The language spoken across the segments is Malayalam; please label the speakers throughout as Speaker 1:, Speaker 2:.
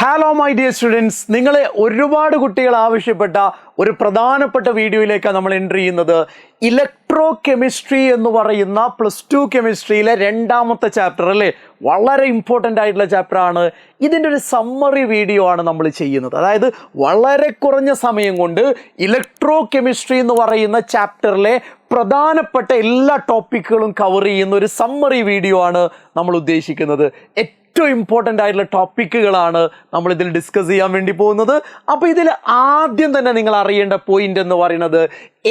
Speaker 1: ഹലോ മൈ ഡിയർ സ്റ്റുഡൻസ്, നിങ്ങളെ ഒരുപാട് കുട്ടികൾ ആവശ്യപ്പെട്ട ഒരു പ്രധാനപ്പെട്ട വീഡിയോയിലേക്കാണ് നമ്മൾ എൻട്രി ചെയ്യുന്നത്. ഇലക്ട്രോ കെമിസ്ട്രി എന്ന് പറയുന്ന +2 കെമിസ്ട്രിയിലെ രണ്ടാമത്തെ ചാപ്റ്റർ അല്ലേ, വളരെ ഇമ്പോർട്ടൻ്റ് ആയിട്ടുള്ള ചാപ്റ്റർ ആണ്. ഇതിൻ്റെ ഒരു സമ്മറി വീഡിയോ ആണ് നമ്മൾ ചെയ്യുന്നത്. അതായത് വളരെ കുറഞ്ഞ സമയം കൊണ്ട് ഇലക്ട്രോ കെമിസ്ട്രി എന്ന് പറയുന്ന ചാപ്റ്ററിലെ പ്രധാനപ്പെട്ട എല്ലാ ടോപ്പിക്കുകളും കവർ ചെയ്യുന്ന ഒരു സമ്മറി വീഡിയോ ആണ് നമ്മൾ ഉദ്ദേശിക്കുന്നത്. ഏറ്റവും ഇമ്പോർട്ടൻ്റ് ആയിട്ടുള്ള ടോപ്പിക്കുകളാണ് നമ്മളിതിൽ ഡിസ്കസ് ചെയ്യാൻ വേണ്ടി പോകുന്നത്. അപ്പോൾ ഇതിൽ ആദ്യം തന്നെ നിങ്ങൾ അറിയേണ്ട പോയിന്റ് എന്ന് പറയുന്നത്,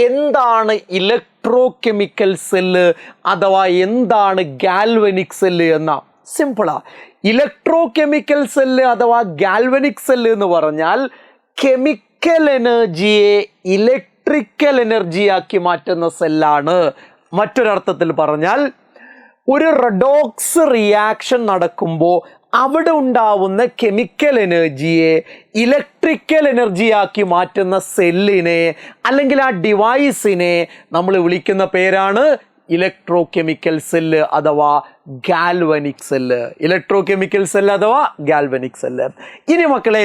Speaker 1: എന്താണ് ഇലക്ട്രോ കെമിക്കൽ സെല്ല് അഥവാ എന്താണ് ഗാൽവനിക് സെല്ല് എന്ന. സിമ്പിളാ. ഇലക്ട്രോ കെമിക്കൽ സെല്ല് അഥവാ ഗാൽവനിക് സെല്ല് എന്ന് പറഞ്ഞാൽ കെമിക്കൽ എനർജിയെ ഇലക്ട്രിക്കൽ എനർജിയാക്കി മാറ്റുന്ന സെല്ലാണ്. മറ്റൊരർത്ഥത്തിൽ പറഞ്ഞാൽ ഒരു റെഡോക്സ് റിയാക്ഷൻ നടക്കുമ്പോൾ അവിടെ ഉണ്ടാവുന്ന കെമിക്കൽ എനർജിയെ ഇലക്ട്രിക്കൽ എനർജിയാക്കി മാറ്റുന്ന സെല്ലിനെ അല്ലെങ്കിൽ ആ ഡിവൈസിനെ നമ്മൾ വിളിക്കുന്ന പേരാണ് ഇലക്ട്രോ കെമിക്കൽ സെല്ല് അഥവാ galvanic cell. Electrochemical cell അഥവാ ഗാൽവനിക് സെല്ല്. ഇനി മക്കളെ,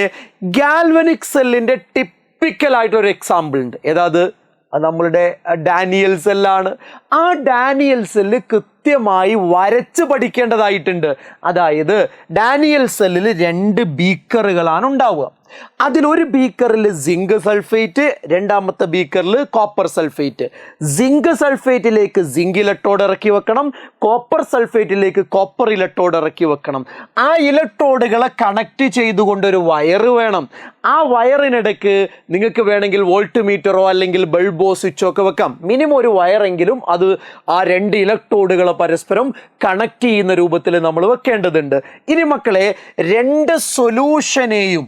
Speaker 1: ഗാൽവനിക് സെല്ലിൻ്റെ ടിപ്പിക്കലായിട്ടൊരു എക്സാമ്പിൾ ഉണ്ട്. ഏതാത്? നമ്മളുടെ ഡാനിയൽ സെല്ലാണ്. ആ ഡാനിയൽ സെല്ല് കൃത്യമായി വരച്ച് പഠിക്കേണ്ടതായിട്ടുണ്ട്. അതായത് ഡാനിയൽ സെല്ലിൽ 2 ബീക്കറുകളാണ് ഉണ്ടാവുക. അതിലൊരു ബീക്കറിൽ സിങ്ക് സൾഫേറ്റ്, രണ്ടാമത്തെ ബീക്കറിൽ കോപ്പർ സൾഫേറ്റ്. സിങ്ക് സൾഫേറ്റിലേക്ക് സിങ്ക് ഇലക്ട്രോഡ് ഇറക്കി വെക്കണം, കോപ്പർ സൾഫേറ്റിലേക്ക് കോപ്പർ ഇലക്ട്രോഡ് ഇറക്കി വെക്കണം. ആ ഇലക്ട്രോഡുകളെ കണക്ട് ചെയ്തുകൊണ്ടൊരു വയറ് വേണം. ആ വയറിനിടയ്ക്ക് നിങ്ങൾക്ക് വേണമെങ്കിൽ വോൾട്ട് മീറ്ററോ അല്ലെങ്കിൽ ബൾബോ സ്വിച്ചോ ഒക്കെ വെക്കാം. മിനിമം ഒരു വയറെങ്കിലും അത് ആ 2 ഇലക്ട്രോഡുകളെ പരസ്പരം കണക്ട് ചെയ്യുന്ന രൂപത്തിൽ നമ്മൾ വെക്കേണ്ടതുണ്ട്. ഇനി മക്കളെ, 2 സൊല്യൂഷനെയും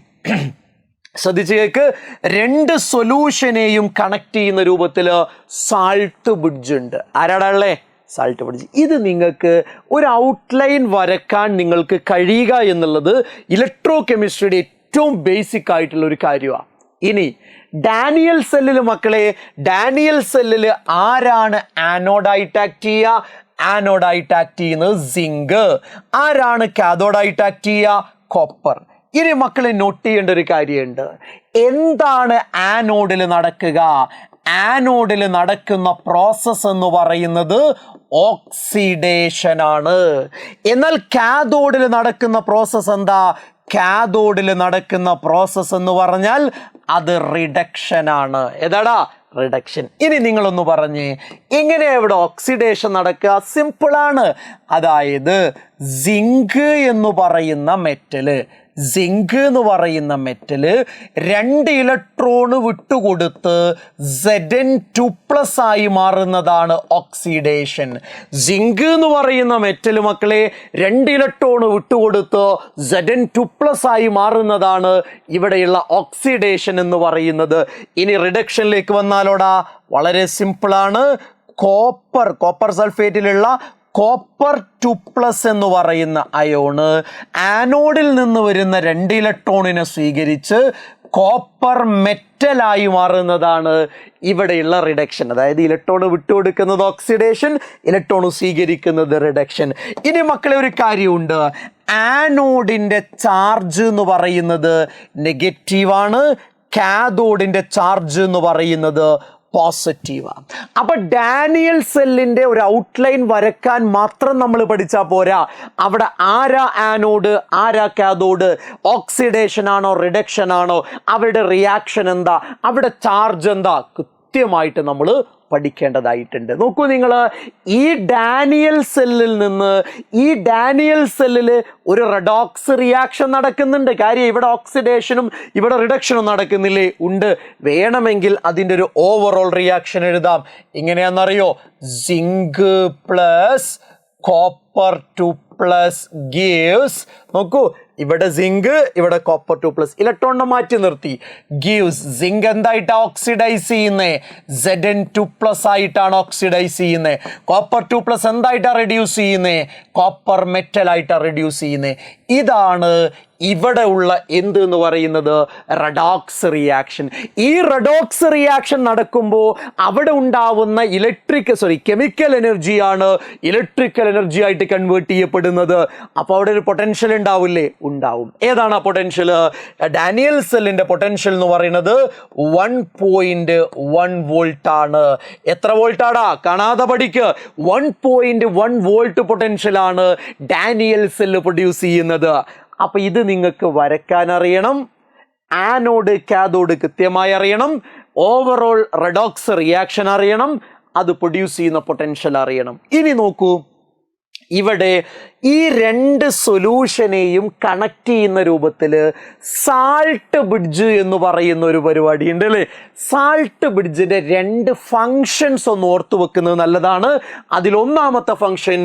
Speaker 1: ശ്രദ്ധിച്ച് കേൾക്ക്, 2 സൊല്യൂഷനെയും കണക്ട് ചെയ്യുന്ന രൂപത്തിൽ സാൾട്ട് ബ്രിഡ്ജ് ഉണ്ട്. ആരാടാളേ? Salt bridge. ഇത് നിങ്ങൾക്ക് ഒരു ഔട്ട്ലൈൻ വരക്കാൻ നിങ്ങൾക്ക് കഴിയുക എന്നുള്ളത് ഇലക്ട്രോ കെമിസ്ട്രിയുടെ ഏറ്റവും ബേസിക് ആയിട്ടുള്ള ഒരു കാര്യമാണ്. ഇനി ഡാനിയൽ സെല്ലിൽ മക്കളെ, ഡാനിയൽ സെല്ലിൽ ആരാണ് ആനോഡായിട്ട് ആക്ട് ചെയ്യുക? ആനോഡായിട്ട് ആക്ട് ചെയ്യുന്നത് സിങ്ക്. ആരാണ് കാഥോഡായിട്ട് ആക്ട് ചെയ്യുക? കോപ്പർ. ഇനി മക്കളെ നോട്ട് ചെയ്യേണ്ട ഒരു കാര്യമുണ്ട്. എന്താണ് ആനോഡിൽ നടക്കുക? ആനോഡിൽ നടക്കുന്ന പ്രോസസ്സ് എന്ന് പറയുന്നത് ഓക്സിഡേഷൻ ആണ്. എന്നാൽ കാഥോഡിൽ നടക്കുന്ന പ്രോസസ്സ് എന്താ? കാഥോഡിൽ നടക്കുന്ന പ്രോസസ്സ് എന്ന് പറഞ്ഞാൽ അത് റിഡക്ഷൻ ആണ്. ഏതാടാ? റിഡക്ഷൻ. ഇനി നിങ്ങളൊന്ന് പറഞ്ഞേ, എങ്ങനെയാ ഇവിടെ ഓക്സിഡേഷൻ നടക്കുക? സിമ്പിളാണ്. അതായത് സിങ്ക് എന്ന് പറയുന്ന മെറ്റല്, സിങ്ക് എന്ന് പറയുന്ന മെറ്റല് 2 ഇലക്ട്രോണ് വിട്ടുകൊടുത്ത് Zn2+ ആയി മാറുന്നതാണ് ഓക്സിഡേഷൻ. സിങ്ക് എന്ന് പറയുന്ന മെറ്റൽ മക്കളെ 2 ഇലക്ട്രോണ് വിട്ടുകൊടുത്ത് Zn2+ ആയി മാറുന്നതാണ് ഇവിടെയുള്ള ഓക്സിഡേഷൻ എന്ന് പറയുന്നത്. ഇനി റിഡക്ഷനിലേക്ക് വന്നാലോടാ, വളരെ സിമ്പിളാണ്. കോപ്പർ സൾഫേറ്റിലുള്ള കോപ്പർ 2+ എന്ന് പറയുന്ന അയോണ് ആനോഡിൽ നിന്ന് വരുന്ന 2 ഇലക്ട്രോണിനെ സ്വീകരിച്ച് കോപ്പർ മെറ്റലായി മാറുന്നതാണ് ഇവിടെയുള്ള റിഡക്ഷൻ. അതായത് ഇലക്ട്രോൺ വിട്ടുകൊടുക്കുന്നത് ഓക്സിഡേഷൻ, ഇലക്ട്രോൺ സ്വീകരിക്കുന്നത് റിഡക്ഷൻ. ഇനി മക്കളെ ഒരു കാര്യമുണ്ട്, ആനോഡിൻ്റെ ചാർജ് എന്ന് പറയുന്നത് നെഗറ്റീവാണ്, കാഥോഡിൻ്റെ ചാർജ് എന്ന് പറയുന്നത് പോസിറ്റീവാണ്. അപ്പൊ ഡാനിയൽ സെല്ലിന്റെ ഒരു ഔട്ട്ലൈൻ വരക്കാൻ മാത്രം നമ്മൾ പഠിച്ചാൽ പോരാ. അവിടെ ആരാ ആനോഡ്, ആരാ കാഥോഡ്, ഓക്സിഡേഷൻ ആണോ റിഡക്ഷൻ ആണോ, അവരുടെ റിയാക്ഷൻ എന്താ, അവിടെ ചാർജ് എന്താ, കൃത്യമായിട്ട് നമ്മൾ പഠിക്കേണ്ടതായിട്ടുണ്ട്. നോക്കൂ നിങ്ങൾ, ഈ ഡാനിയൽ സെല്ലിൽ നിന്ന് ഈ ഡാനിയൽ സെല്ലിൽ ഒരു റെഡോക്സ് റിയാക്ഷൻ നടക്കുന്നുണ്ട്. കാര്യം ഇവിടെ ഓക്സിഡേഷനും ഇവിടെ റിഡക്ഷനും നടക്കുന്നില്ലേ? ഉണ്ട്. വേണമെങ്കിൽ അതിൻ്റെ ഒരു ഓവറോൾ റിയാക്ഷൻ എഴുതാം. എങ്ങനെയാണെന്നറിയോ? സിങ്ക് പ്ലസ് കോപ്പർ 2+ ഗീവ്സ്, നോക്കൂ, ഇവിടെ സിങ്ക്, ഇവിടെ കോപ്പർ 2+, ഇലക്ട്രോണിനെ മാറ്റി നിർത്തി, ഗീവ്സ്. സിങ്ക് എന്തായിട്ടാ ഓക്സിഡൈസ് ചെയ്യുന്നേ? Zn2+ ആയിട്ടാണ് ഓക്സിഡൈസ് ചെയ്യുന്നത്. കോപ്പർ 2+ എന്തായിട്ടാ റെഡ്യൂസ് ചെയ്യുന്നേ? കോപ്പർ മെറ്റൽ ആയിട്ടാ റെഡ്യൂസ് ചെയ്യുന്നത്. ഇതാണ് ഇവിടെ ഉള്ള എന്ത് എന്ന് പറയുന്നത് റെഡോക്സ് റിയാക്ഷൻ. ഈ റെഡോക്സ് റിയാക്ഷൻ നടക്കുമ്പോൾ അവിടെ ഉണ്ടാവുന്ന കെമിക്കൽ എനർജിയാണ് ഇലക്ട്രിക്കൽ എനർജി ആയിട്ട് കൺവേർട്ട് ചെയ്യപ്പെടുന്നത്. അപ്പോൾ അവിടെ ഒരു പൊട്ടൻഷ്യൽ ഉണ്ടാവില്ലേ? ഉണ്ടാവും. ഏതാണ് ആ പൊട്ടൻഷ്യൽ? ഡാനിയൽ സെല്ലിന്റെ പൊട്ടൻഷ്യൽ എന്ന് പറയുന്നത് 1.1 വോൾട്ട് ആണ്. എത്ര വോൾട്ടാടാ? കാണാതെ പഠിക്ക്. 1.1 വോൾട്ട് പൊട്ടൻഷ്യൽ ആണ് ഡാനിയൽ സെല്ല് പ്രൊഡ്യൂസ് ചെയ്യുന്നത്. അപ്പൊ ഇത് നിങ്ങൾക്ക് വരയ്ക്കാൻ അറിയണം, ആനോഡ് കാഥോഡ് കൃത്യമായി അറിയണം, ഓവറോൾ റെഡോക്സ് റിയാക്ഷൻ അറിയണം, അത് പ്രൊഡ്യൂസ് ചെയ്യുന്ന പൊട്ടൻഷ്യൽ അറിയണം. ഇനി നോക്കൂ, ഇവിടെ ഈ രണ്ട് സൊല്യൂഷനെയും കണക്ട് ചെയ്യുന്ന രൂപത്തിൽ സാൾട്ട് ബ്രിഡ്ജ് എന്ന് പറയുന്ന ഒരു പരിപാടി ഉണ്ട് അല്ലേ? സാൾട്ട് ബ്രിഡ്ജിന്റെ രണ്ട് ഫങ്ഷൻസ് ഒന്ന് ഓർത്തു വെക്കുന്നത് നല്ലതാണ്. അതിലൊന്നാമത്തെ ഫങ്ഷൻ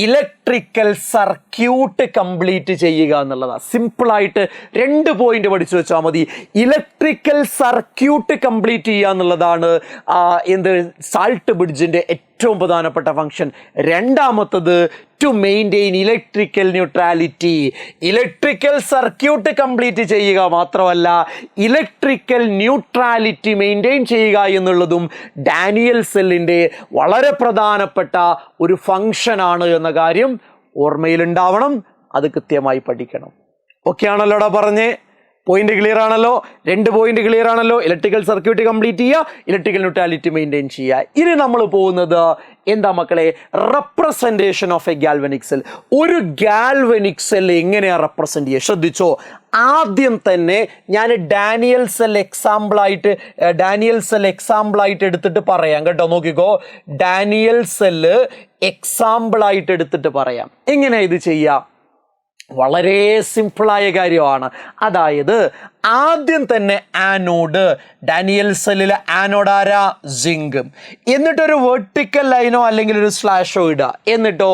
Speaker 1: ഇലക്ട്രിക്കൽ സർക്യൂട്ട് കംപ്ലീറ്റ് ചെയ്യുക എന്നുള്ളതാണ്. സിമ്പിളായിട്ട് 2 പോയിന്റ് പഠിച്ചു വെച്ചാൽ മതി. ഇലക്ട്രിക്കൽ സർക്യൂട്ട് കംപ്ലീറ്റ് ചെയ്യുക എന്നുള്ളതാണ് സാൾട്ട് ബ്രിഡ്ജിന്റെ ഏറ്റവും പ്രധാനപ്പെട്ട ഫങ്ഷൻ. രണ്ടാമത്തത് to maintain electrical neutrality. Electrical circuit complete ചെയ്യുക മാത്രമല്ല ഇലക്ട്രിക്കൽ ന്യൂട്രാലിറ്റി മെയിൻറ്റെയിൻ ചെയ്യുക എന്നുള്ളതും ഡാനിയൽ സെല്ലിൻ്റെ വളരെ പ്രധാനപ്പെട്ട ഒരു ഫങ്ഷനാണ് എന്ന കാര്യം ഓർമ്മയിലുണ്ടാവണം. അത് കൃത്യമായി പഠിക്കണം. ഓക്കെ ആണല്ലോടാ പറഞ്ഞേ? പോയിന്റ് ക്ലിയർ ആണല്ലോ? 2 പോയിന്റ് ക്ലിയർ ആണല്ലോ? ഇലക്ട്രിക്കൽ സർക്യൂട്ട് കംപ്ലീറ്റ് ചെയ്യുക, ഇലക്ട്രിക്കൽ ന്യൂട്രാലിറ്റി മെയിൻറ്റെയിൻ ചെയ്യുക. ഇനി നമ്മൾ പോകുന്നത് എന്താ മക്കളെ? Representation of a galvanic cell. ഒരു ഗാൽവനിക് സെൽ എങ്ങനെയാണ് റെപ്രസെൻറ്റ് ചെയ്യുക? ശ്രദ്ധിച്ചോ. ആദ്യം തന്നെ ഞാൻ ഡാനിയൽ സെൽ എക്സാമ്പിളായിട്ട് എടുത്തിട്ട് പറയാം കേട്ടോ. നോക്കിക്കോ, ഡാനിയൽ സെല്ല് എക്സാമ്പിളായിട്ട് എടുത്തിട്ട് പറയാം. എങ്ങനെയാണ് ഇത് ചെയ്യുക? വളരെ സിമ്പിളായ കാര്യമാണ്. അതായത് ആദ്യം തന്നെ ആനോഡ്, ഡാനിയൽ സെല്ലിലെ ആനോഡ് ആരാ? സിങ്ക്. എന്നിട്ടൊരു വെർട്ടിക്കൽ ലൈനോ അല്ലെങ്കിൽ ഒരു സ്ലാഷോ ഇടുക. എന്നിട്ടോ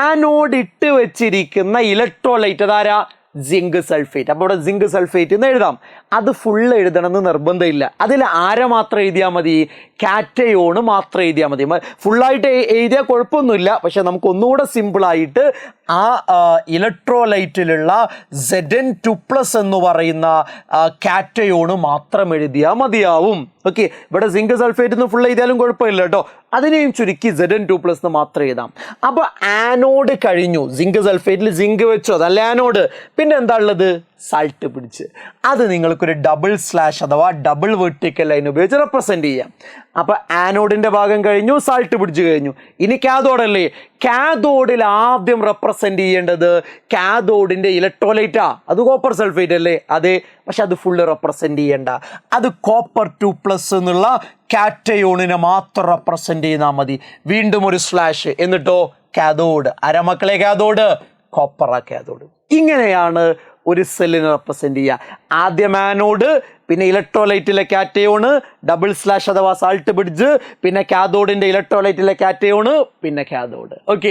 Speaker 1: ആനോഡ് ഇട്ട് വെച്ചിരിക്കുന്ന ഇലക്ട്രോലൈറ്റ് അതാരാ? Zinc sulphate. അപ്പോൾ ഇവിടെ സിങ്ക് സൾഫേറ്റ് എന്ന് എഴുതാം. അത് ഫുള്ള് എഴുതണമെന്ന് നിർബന്ധമില്ല. അതിൽ ആരെ മാത്രം എഴുതിയാൽ മതി? കാറ്റയോണ് മാത്രം എഴുതിയാൽ മതി. ഫുള്ളായിട്ട് എഴുതിയാൽ കുഴപ്പമൊന്നുമില്ല. പക്ഷെ നമുക്ക് ഒന്നുകൂടെ സിമ്പിളായിട്ട് ആ ഇലക്ട്രോലൈറ്റിലുള്ള Zn2+ എന്ന് പറയുന്ന കാറ്റയോണ് മാത്രം എഴുതിയാൽ മതിയാവും. ഓക്കെ, ഇവിടെ സിങ്ക് സൾഫേറ്റ് എന്ന് ഫുൾ എഴുതിയാലും കുഴപ്പമില്ല കേട്ടോ. അതിനെയും ചുരുക്കി Zn2+ എന്ന് മാത്രം എഴുതാം. അപ്പോൾ ആനോഡ് കഴിഞ്ഞു. സിങ്ക് സൾഫേറ്റിൽ സിങ്ക് വെച്ചു, അതല്ല ആനോഡ്. പിന്നെ എന്താ ഉള്ളത്? Salt bridge. അത് നിങ്ങൾക്കൊരു ഡബിൾ സ്ലാഷ് അഥവാ ഡബിൾ വെർട്ടിക്കൽ ലൈൻ ഉപയോഗിച്ച് റെപ്രസെൻറ്റ് ചെയ്യാം. അപ്പോൾ ആനോഡിൻ്റെ ഭാഗം കഴിഞ്ഞു, സാൾട്ട് ബ്രിഡ്ജ് കഴിഞ്ഞു. ഇനി കാഥോഡല്ലേ? കാഥോഡിൽ ആദ്യം റെപ്രസെൻറ്റ് ചെയ്യേണ്ടത് കാഥോഡിൻ്റെ ഇലക്ട്രോലൈറ്റാ. അത് കോപ്പർ സൾഫേറ്റ് അല്ലേ? അതെ. പക്ഷെ അത് ഫുള്ള് റെപ്രസെൻറ്റ് ചെയ്യേണ്ട. അത് കോപ്പർ 2+ എന്നുള്ള കാറ്റയോണിനെ മാത്രം റെപ്രസെൻറ്റ് ചെയ്താൽ മതി. വീണ്ടും ഒരു സ്ലാഷ്. എന്നിട്ടോ കാഥോഡ്. അരമക്കളെ കാഥോഡ് കോപ്പറ കാഥോഡ്. ഇങ്ങനെയാണ് ഒരു സെല്ലിനെ റെപ്രസെൻറ്റ് ചെയ്യുക. ആദ്യം ആനോഡ്, പിന്നെ ഇലക്ട്രോലൈറ്റിലെ കാറ്റയോണ്, ഡബിൾ സ്ലാഷ് അഥവാ സാൾട്ട് ബ്രിഡ്ജ്, പിന്നെ കാഥോഡിൻ്റെ ഇലക്ട്രോലൈറ്റിലെ കാറ്റയോണ്, പിന്നെ കാഥോഡ്. ഓക്കെ,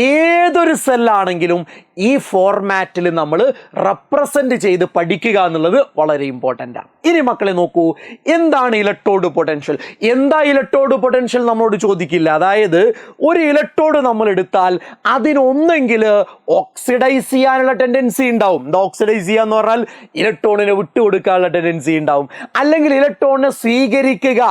Speaker 1: ഏതൊരു സെല്ലാണെങ്കിലും ഈ ഫോർമാറ്റിൽ നമ്മൾ റെപ്രസെൻറ്റ് ചെയ്ത് പഠിക്കുക എന്നുള്ളത് വളരെ ഇമ്പോർട്ടൻ്റ് ആണ്. ഇനി മക്കളെ നോക്കൂ, എന്താണ് ഇലക്ട്രോഡ് പൊട്ടൻഷ്യൽ? എന്താ ഇലക്ട്രോഡ് പൊട്ടൻഷ്യൽ നമ്മളോട് ചോദിക്കില്ല. അതായത് ഒരു ഇലക്ട്രോഡ് നമ്മൾ എടുത്താൽ അതിനൊന്നെങ്കിൽ ഓക്സിഡൈസ് ചെയ്യാനുള്ള ടെൻഡൻസി ഉണ്ടാവും. എന്താ ഓക്സിഡൈസ് ചെയ്യുക എന്ന് പറഞ്ഞാൽ? ഇലക്ട്രോണിനെ വിട്ടുകൊടുക്കാനുള്ള ടെൻഡൻസി ഉണ്ടാവും. അല്ലെങ്കിൽ ഇലക്ട്രോണിനെ സ്വീകരിക്കുക,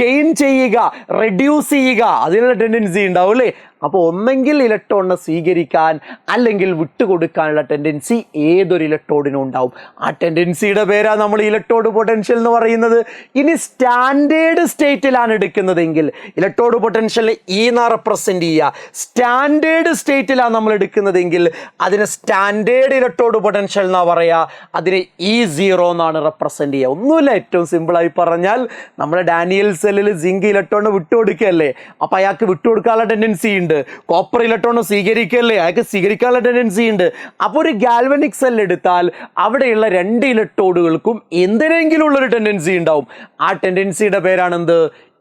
Speaker 1: ഗെയിൻ ചെയ്യുക, റെഡ്യൂസ് ചെയ്യുക, അതിനുള്ള ടെൻഡൻസി ഉണ്ടാവും അല്ലേ? അപ്പോൾ ഒന്നെങ്കിൽ ഇലക്ട്രോണിനെ സ്വീകരിക്കാൻ അല്ലെങ്കിൽ വിട്ടുകൊടുക്കാനുള്ള ടെൻഡൻസി ഏതൊരു ഇലക്ട്രോഡിനും ഉണ്ടാവും. ആ ടെൻഡൻസിയുടെ പേരാണ് നമ്മൾ ഇലക്ട്രോഡ് പൊട്ടൻഷ്യൽ എന്ന് പറയുന്നത്. ഇനി സ്റ്റാൻഡേർഡ് സ്റ്റേറ്റിലാണ് എടുക്കുന്നതെങ്കിൽ ഇലക്ട്രോഡ് പൊട്ടൻഷ്യൽ എന്നാ റെപ്രസെൻറ്റ് ചെയ്യുക. സ്റ്റാൻഡേർഡ് സ്റ്റേറ്റിലാണ് നമ്മൾ എടുക്കുന്നതെങ്കിൽ അതിന് സ്റ്റാൻഡേർഡ് ഇലക്ട്രോഡ് പൊട്ടൻഷ്യൽ എന്നാ പറയുക. അതിന് E0 എന്നാണ് റെപ്രസെൻറ്റ് ചെയ്യുക. ഒന്നുമില്ല, ഏറ്റവും സിമ്പിളായി പറഞ്ഞാൽ നമ്മുടെ ഡാനിയൽ സെല്ലിൽ സിങ്ക് ഇലക്ട്രോണിനെ വിട്ടുകൊടുക്കുകയല്ലേ? അപ്പോൾ അയാൾക്ക് വിട്ടുകൊടുക്കാനുള്ള ടെൻഡൻസി ഉണ്ട്. കോപ്പർ ഇലക്ട്രോൺ സ്വീകരിക്കല്ലേ, അയാൾക്ക് സ്വീകരിക്കാനുള്ള ടെൻഡൻസി ഉണ്ട്. അപ്പോൾ ഒരു ഗാൽവനിക് സെൽ എടുത്താൽ അവിടെയുള്ള 2 ഇലക്ട്രോഡുകൾക്കും എന്തിനെങ്കിലും ഉള്ളൊരു ടെൻഡൻസി ഉണ്ടാവും. ആ ടെൻഡൻസിയുടെ പേരാണെന്ത്?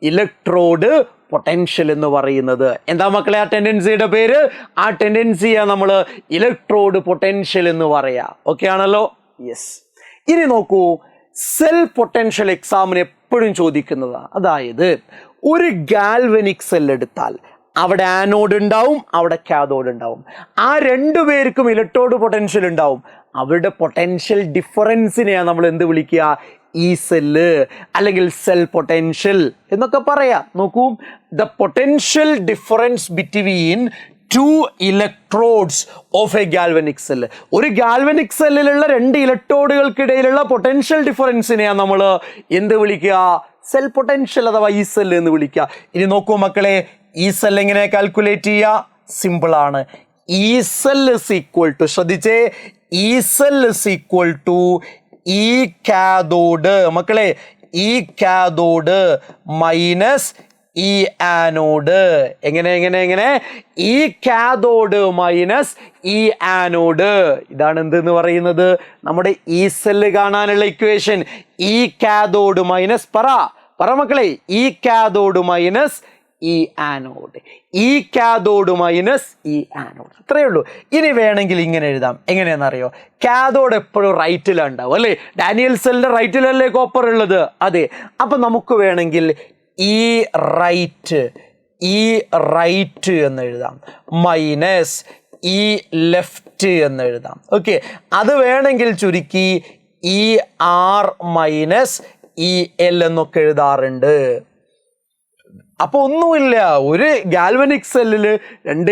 Speaker 1: ഇലക്ട്രോഡ് പൊട്ടൻഷ്യൽ എന്ന് പറയുന്നത്. എന്താ മക്കളെ ആ ടെൻഡൻസിയുടെ പേര്? ആ ടെൻഡൻസിയാണ് നമ്മൾ ഇലക്ട്രോഡ് പൊട്ടൻഷ്യൽ എന്ന് പറയാ. ഓക്കെ ആണല്ലോ? യെസ്. ഇനി നോക്കൂ, സെൽ പൊട്ടൻഷ്യൽ എക്സാമിന് എപ്പോഴും ചോദിക്കുന്നതാണ്. അതായത് ഒരു ഗാൽവനിക് സെൽ എടുത്താൽ അവിടെ ആനോഡ് ഉണ്ടാവും, അവിടെ കാഥോഡ് ഉണ്ടാവും. ആ രണ്ടുപേർക്കും ഇലക്ട്രോഡ് പൊട്ടൻഷ്യൽ ഉണ്ടാവും. അവരുടെ പൊട്ടൻഷ്യൽ ഡിഫറൻസിനെയാണ് നമ്മൾ എന്ത് വിളിക്കുക? ഈ സെല്ല് അല്ലെങ്കിൽ സെൽ പൊട്ടൻഷ്യൽ എന്നൊക്കെ പറയാം. നോക്കൂ, the potential difference between two electrodes of a galvanic cell. ഒരു ഗാൽവനിക് സെല്ലിലുള്ള രണ്ട് ഇലക്ട്രോഡുകൾക്കിടയിലുള്ള പൊട്ടൻഷ്യൽ ഡിഫറൻസിനെയാണ് നമ്മൾ എന്ത് വിളിക്കുക? സെൽ പൊട്ടൻഷ്യൽ അഥവാ ഈ സെല്ല് എന്ന് വിളിക്കുക. ഇനി നോക്കൂ മക്കളെ, ഈ സെൽ എങ്ങനെ കാൽക്കുലേറ്റ് ചെയ്യുക? സിമ്പിൾ ആണ്. ഈ സെൽ ഇസ് ഈക്വൽ ടു, ശ്രദ്ധിച്ചേ, ഈ സെൽ ഇസ് ഈക്വൽ ടു ഈ കാഥോഡ്. മക്കളെ, ഈ കാഥോഡ് മൈനസ് ഈ ആനോഡ്. എങ്ങനെ ഈ കാഥോഡ് മൈനസ് ഈ ആനോഡ്. ഇതാണ് എന്തെന്ന് പറയുന്നത്? നമ്മുടെ ഈ സെല്ല് കാണാനുള്ള ഇക്വേഷൻ. ഈ കാഥോഡ് മൈനസ് പറ മക്കളെ, ഈ കാഥോഡ് മൈനസ് ഈ ആനോഡ്, ഈ കാഥോഡ് മൈനസ് ഈ ആനോഡ്. അത്രയേ ഉള്ളൂ. ഇനി വേണമെങ്കിൽ ഇങ്ങനെ എഴുതാം. എങ്ങനെയാണെന്നറിയോ? കാഥോഡ് എപ്പോഴും റൈറ്റിലുണ്ടാവും അല്ലേ? ഡാനിയൽ സെല്ലിന്റെ റൈറ്റിലല്ലേ കോപ്പർ ഉള്ളത്? അതെ. അപ്പൊ നമുക്ക് വേണമെങ്കിൽ ഈ റൈറ്റ് എന്ന് എഴുതാം, മൈനസ് ഈ ലെഫ്റ്റ് എന്ന് എഴുതാം. ഓക്കെ, അത് വേണമെങ്കിൽ ചുരുക്കി ഈ ആർ മൈനസ് ഈ എൽ എന്നൊക്കെ എഴുതാറുണ്ട്. അപ്പൊ ഒന്നുമില്ല, ഒരു ഗാൽവനിക് സെല്ലില് രണ്ട്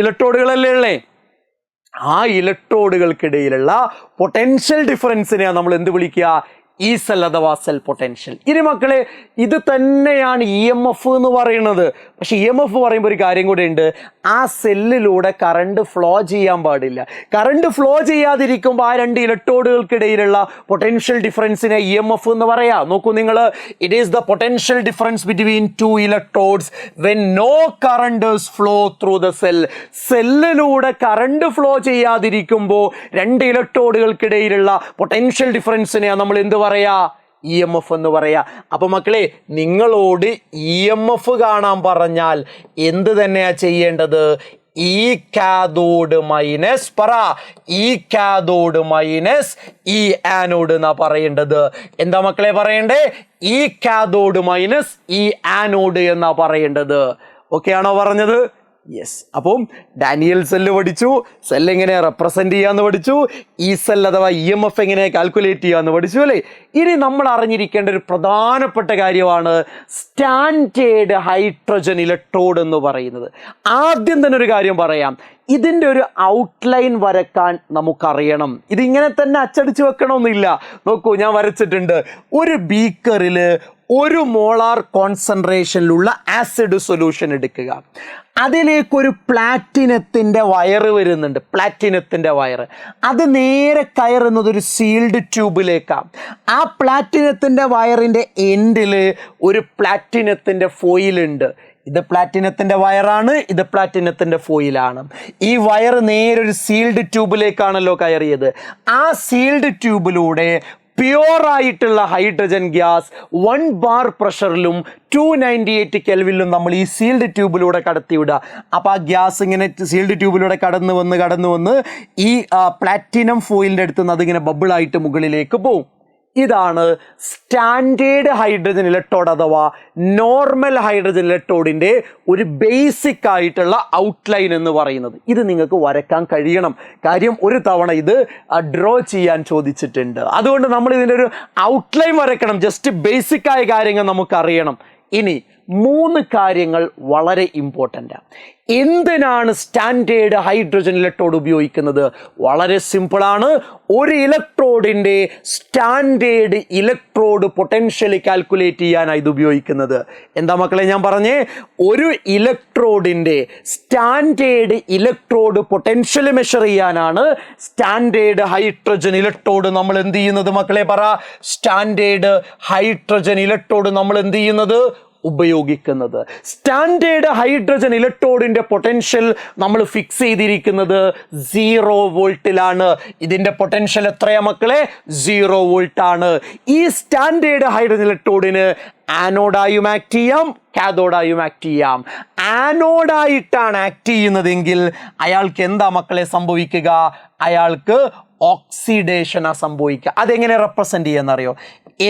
Speaker 1: ഇലക്ട്രോഡുകളല്ലേ ഉള്ളേ? ആ ഇലക്ട്രോഡുകൾക്കിടയിലുള്ള പൊട്ടൻഷ്യൽ ഡിഫറൻസിനെയാണ് നമ്മൾ എന്ത് വിളിക്കുക? ഈ സെൽ അഥവാ സെൽ പൊട്ടൻഷ്യൽ. ഇനി മക്കളെ, ഇത് തന്നെയാണ് ഇ എം എഫ് എന്ന് പറയുന്നത്. പക്ഷെ ഇ എം എഫ് പറയുമ്പോൾ ഒരു കാര്യം കൂടെ ഉണ്ട്. ആ സെല്ലിലൂടെ കറണ്ട് ഫ്ലോ ചെയ്യാൻ പാടില്ല. കറണ്ട് ഫ്ലോ ചെയ്യാതിരിക്കുമ്പോൾ ആ രണ്ട് ഇലക്ട്രോഡുകൾക്കിടയിലുള്ള പൊട്ടൻഷ്യൽ ഡിഫറൻസിനെ ഇ എം എഫ് എന്ന് പറയാം. നോക്കൂ നിങ്ങൾ, it is the potential difference between two electrodes when no current is flow through the cell. സെല്ലിലൂടെ കറണ്ട് ഫ്ലോ ചെയ്യാതിരിക്കുമ്പോൾ രണ്ട് ഇലക്ട്രോഡുകൾക്കിടയിലുള്ള പൊട്ടൻഷ്യൽ ഡിഫറൻസിനെ നമ്മൾ എന്ത് പറയാ? ഇ എം എഫ് എന്ന് പറയാ. അപ്പൊ മക്കളെ, നിങ്ങളോട് ഇ എം എഫ് കാണാൻ പറഞ്ഞാൽ എന്ത് തന്നെയാ ചെയ്യേണ്ടത്? ഈ കാഥോഡ് മൈനസ് ഈ കാഥോഡ് മൈനസ് ഈ ആനോഡ് എന്നാ പറയേണ്ടത്. എന്താ മക്കളെ പറയണ്ടേ? ഈ കാഥോഡ് മൈനസ് ഈ ആനോഡ് എന്നാ പറയേണ്ടത്. ഓക്കെ ആണോ പറഞ്ഞത്? യെസ്. അപ്പം ഡാനിയൽ സെല്ല് പഠിച്ചു, സെൽ എങ്ങനെ റെപ്രസെന്റ് ചെയ്യാന്ന് പഠിച്ചു, ഈ സെൽ അഥവാ ഇ എം എഫ് എങ്ങനെ കാൽക്കുലേറ്റ് ചെയ്യാന്ന് പഠിച്ചു അല്ലേ? ഇനി നമ്മൾ അറിഞ്ഞിരിക്കേണ്ട ഒരു പ്രധാനപ്പെട്ട കാര്യമാണ് സ്റ്റാൻഡേർഡ് ഹൈഡ്രജൻ ഇലക്ട്രോഡ് എന്ന് പറയുന്നത്. ആദ്യം തന്നെ ഒരു കാര്യം പറയാം, ഇതിൻ്റെ ഒരു ഔട്ട്ലൈൻ വരക്കാൻ നമുക്കറിയണം. ഇതിങ്ങനെ തന്നെ അച്ചടിച്ച് വെക്കണമെന്നില്ല. നോക്കൂ, ഞാൻ വരച്ചിട്ടുണ്ട്. ഒരു ബീക്കറിൽ 1 മോളാർ കോൺസെൻട്രേഷനിലുള്ള ആസിഡ് സൊല്യൂഷൻ എടുക്കുക. അതിലേക്കൊരു പ്ലാറ്റിനത്തിൻ്റെ വയറ് വരുന്നുണ്ട്, പ്ലാറ്റിനത്തിൻ്റെ വയറ്. അത് നേരെ കയറുന്നത് ഒരു സീൽഡ് ട്യൂബിലേക്കാണ്. ആ പ്ലാറ്റിനത്തിൻ്റെ വയറിൻ്റെ എൻഡിൽ ഒരു പ്ലാറ്റിനത്തിൻ്റെ ഫോയിലുണ്ട്. ഇത് പ്ലാറ്റിനത്തിൻ്റെ വയറാണ്, ഇത് പ്ലാറ്റിനത്തിൻ്റെ ഫോയിലാണ്. ഈ വയർ നേരെ ഒരു സീൽഡ് ട്യൂബിലേക്കാണല്ലോ കയറിയത്. ആ സീൽഡ് ട്യൂബിലൂടെ പ്യുവർ ആയിട്ടുള്ള ഹൈഡ്രജൻ ഗ്യാസ് 1 ബാർ പ്രഷറിലും 298 കെൽവിനിലും നമ്മൾ ഈ സീൽഡ് ട്യൂബിലൂടെ കടത്തിവിടുക. അപ്പോൾ ആ ഗ്യാസ് ഇങ്ങനെ സീൽഡ് ട്യൂബിലൂടെ കടന്നു വന്ന് ഈ പ്ലാറ്റിനം ഫോയിലിൻ്റെ അടുത്ത് നിന്ന് അതിങ്ങനെ ബബിളായിട്ട് മുകളിലേക്ക് പോകും. ഇതാണ് സ്റ്റാൻഡേർഡ് ഹൈഡ്രജൻ ഇലക്ട്രോഡ് അഥവാ നോർമൽ ഹൈഡ്രജൻ ഇലക്ട്രോഡിൻ്റെ ഒരു ബേസിക് ആയിട്ടുള്ള ഔട്ട്ലൈൻ എന്ന് പറയുന്നത്. ഇത് നിങ്ങൾക്ക് വരക്കാൻ കഴിയണം. കാര്യം ഒരു തവണ ഇത് ഡ്രോ ചെയ്യാൻ ചോദിച്ചിട്ടുണ്ട്. അതുകൊണ്ട് നമ്മൾ ഇതിൻ്റെ ഒരു ഔട്ട്ലൈൻ വരക്കണം. ജസ്റ്റ് ബേസിക് ആയ കാര്യങ്ങൾ നമുക്കറിയണം. ഇനി 3 കാര്യങ്ങൾ വളരെ ഇമ്പോർട്ടൻ്റാണ്. എന്തിനാണ് സ്റ്റാൻഡേർഡ് ഹൈഡ്രജൻ ഇലക്ട്രോഡ് ഉപയോഗിക്കുന്നത്? വളരെ സിമ്പിളാണ്. ഒരു ഇലക്ട്രോഡിൻ്റെ സ്റ്റാൻഡേർഡ് ഇലക്ട്രോഡ് പൊട്ടൻഷ്യൽ കാൽക്കുലേറ്റ് ചെയ്യാനാണ് ഇത് ഉപയോഗിക്കുന്നത്. എന്താ മക്കളെ ഞാൻ പറഞ്ഞേ? ഒരു ഇലക്ട്രോഡിൻ്റെ സ്റ്റാൻഡേർഡ് ഇലക്ട്രോഡ് പൊട്ടൻഷ്യൽ മെഷർ ചെയ്യാനാണ് സ്റ്റാൻഡേർഡ് ഹൈഡ്രജൻ ഇലക്ട്രോഡ് നമ്മൾ എന്ത് ചെയ്യുന്നത് മക്കളെ പറ? സ്റ്റാൻഡേർഡ് ഹൈഡ്രജൻ ഇലക്ട്രോഡ് നമ്മൾ എന്ത് ചെയ്യുന്നത്? ഉപയോഗിക്കുന്നത്. സ്റ്റാൻഡേർഡ് ഹൈഡ്രജൻ ഇലക്ട്രോഡിൻ്റെ പൊട്ടൻഷ്യൽ നമ്മൾ ഫിക്സ് ചെയ്തിരിക്കുന്നത് 0 വോൾട്ടിലാണ്. ഇതിൻ്റെ പൊട്ടൻഷ്യൽ എത്രയാ മക്കളെ? 0 വോൾട്ട് ആണ്. ഈ സ്റ്റാൻഡേർഡ് ഹൈഡ്രജൻ ഇലക്ട്രോഡിന് ആനോഡായും ആക്ട് ചെയ്യാം, കാഥോഡായും ആക്ട് ചെയ്യാം. ആനോഡായിട്ടാണ് ആക്ട് ചെയ്യുന്നതെങ്കിൽ അയാൾക്ക് എന്താ മക്കളെ സംഭവിക്കുക? അയാൾക്ക് ഓക്സിഡേഷനാ സംഭവിക്കുക. അതെങ്ങനെ റെപ്രസെന്റ് ചെയ്യാന്നറിയോ?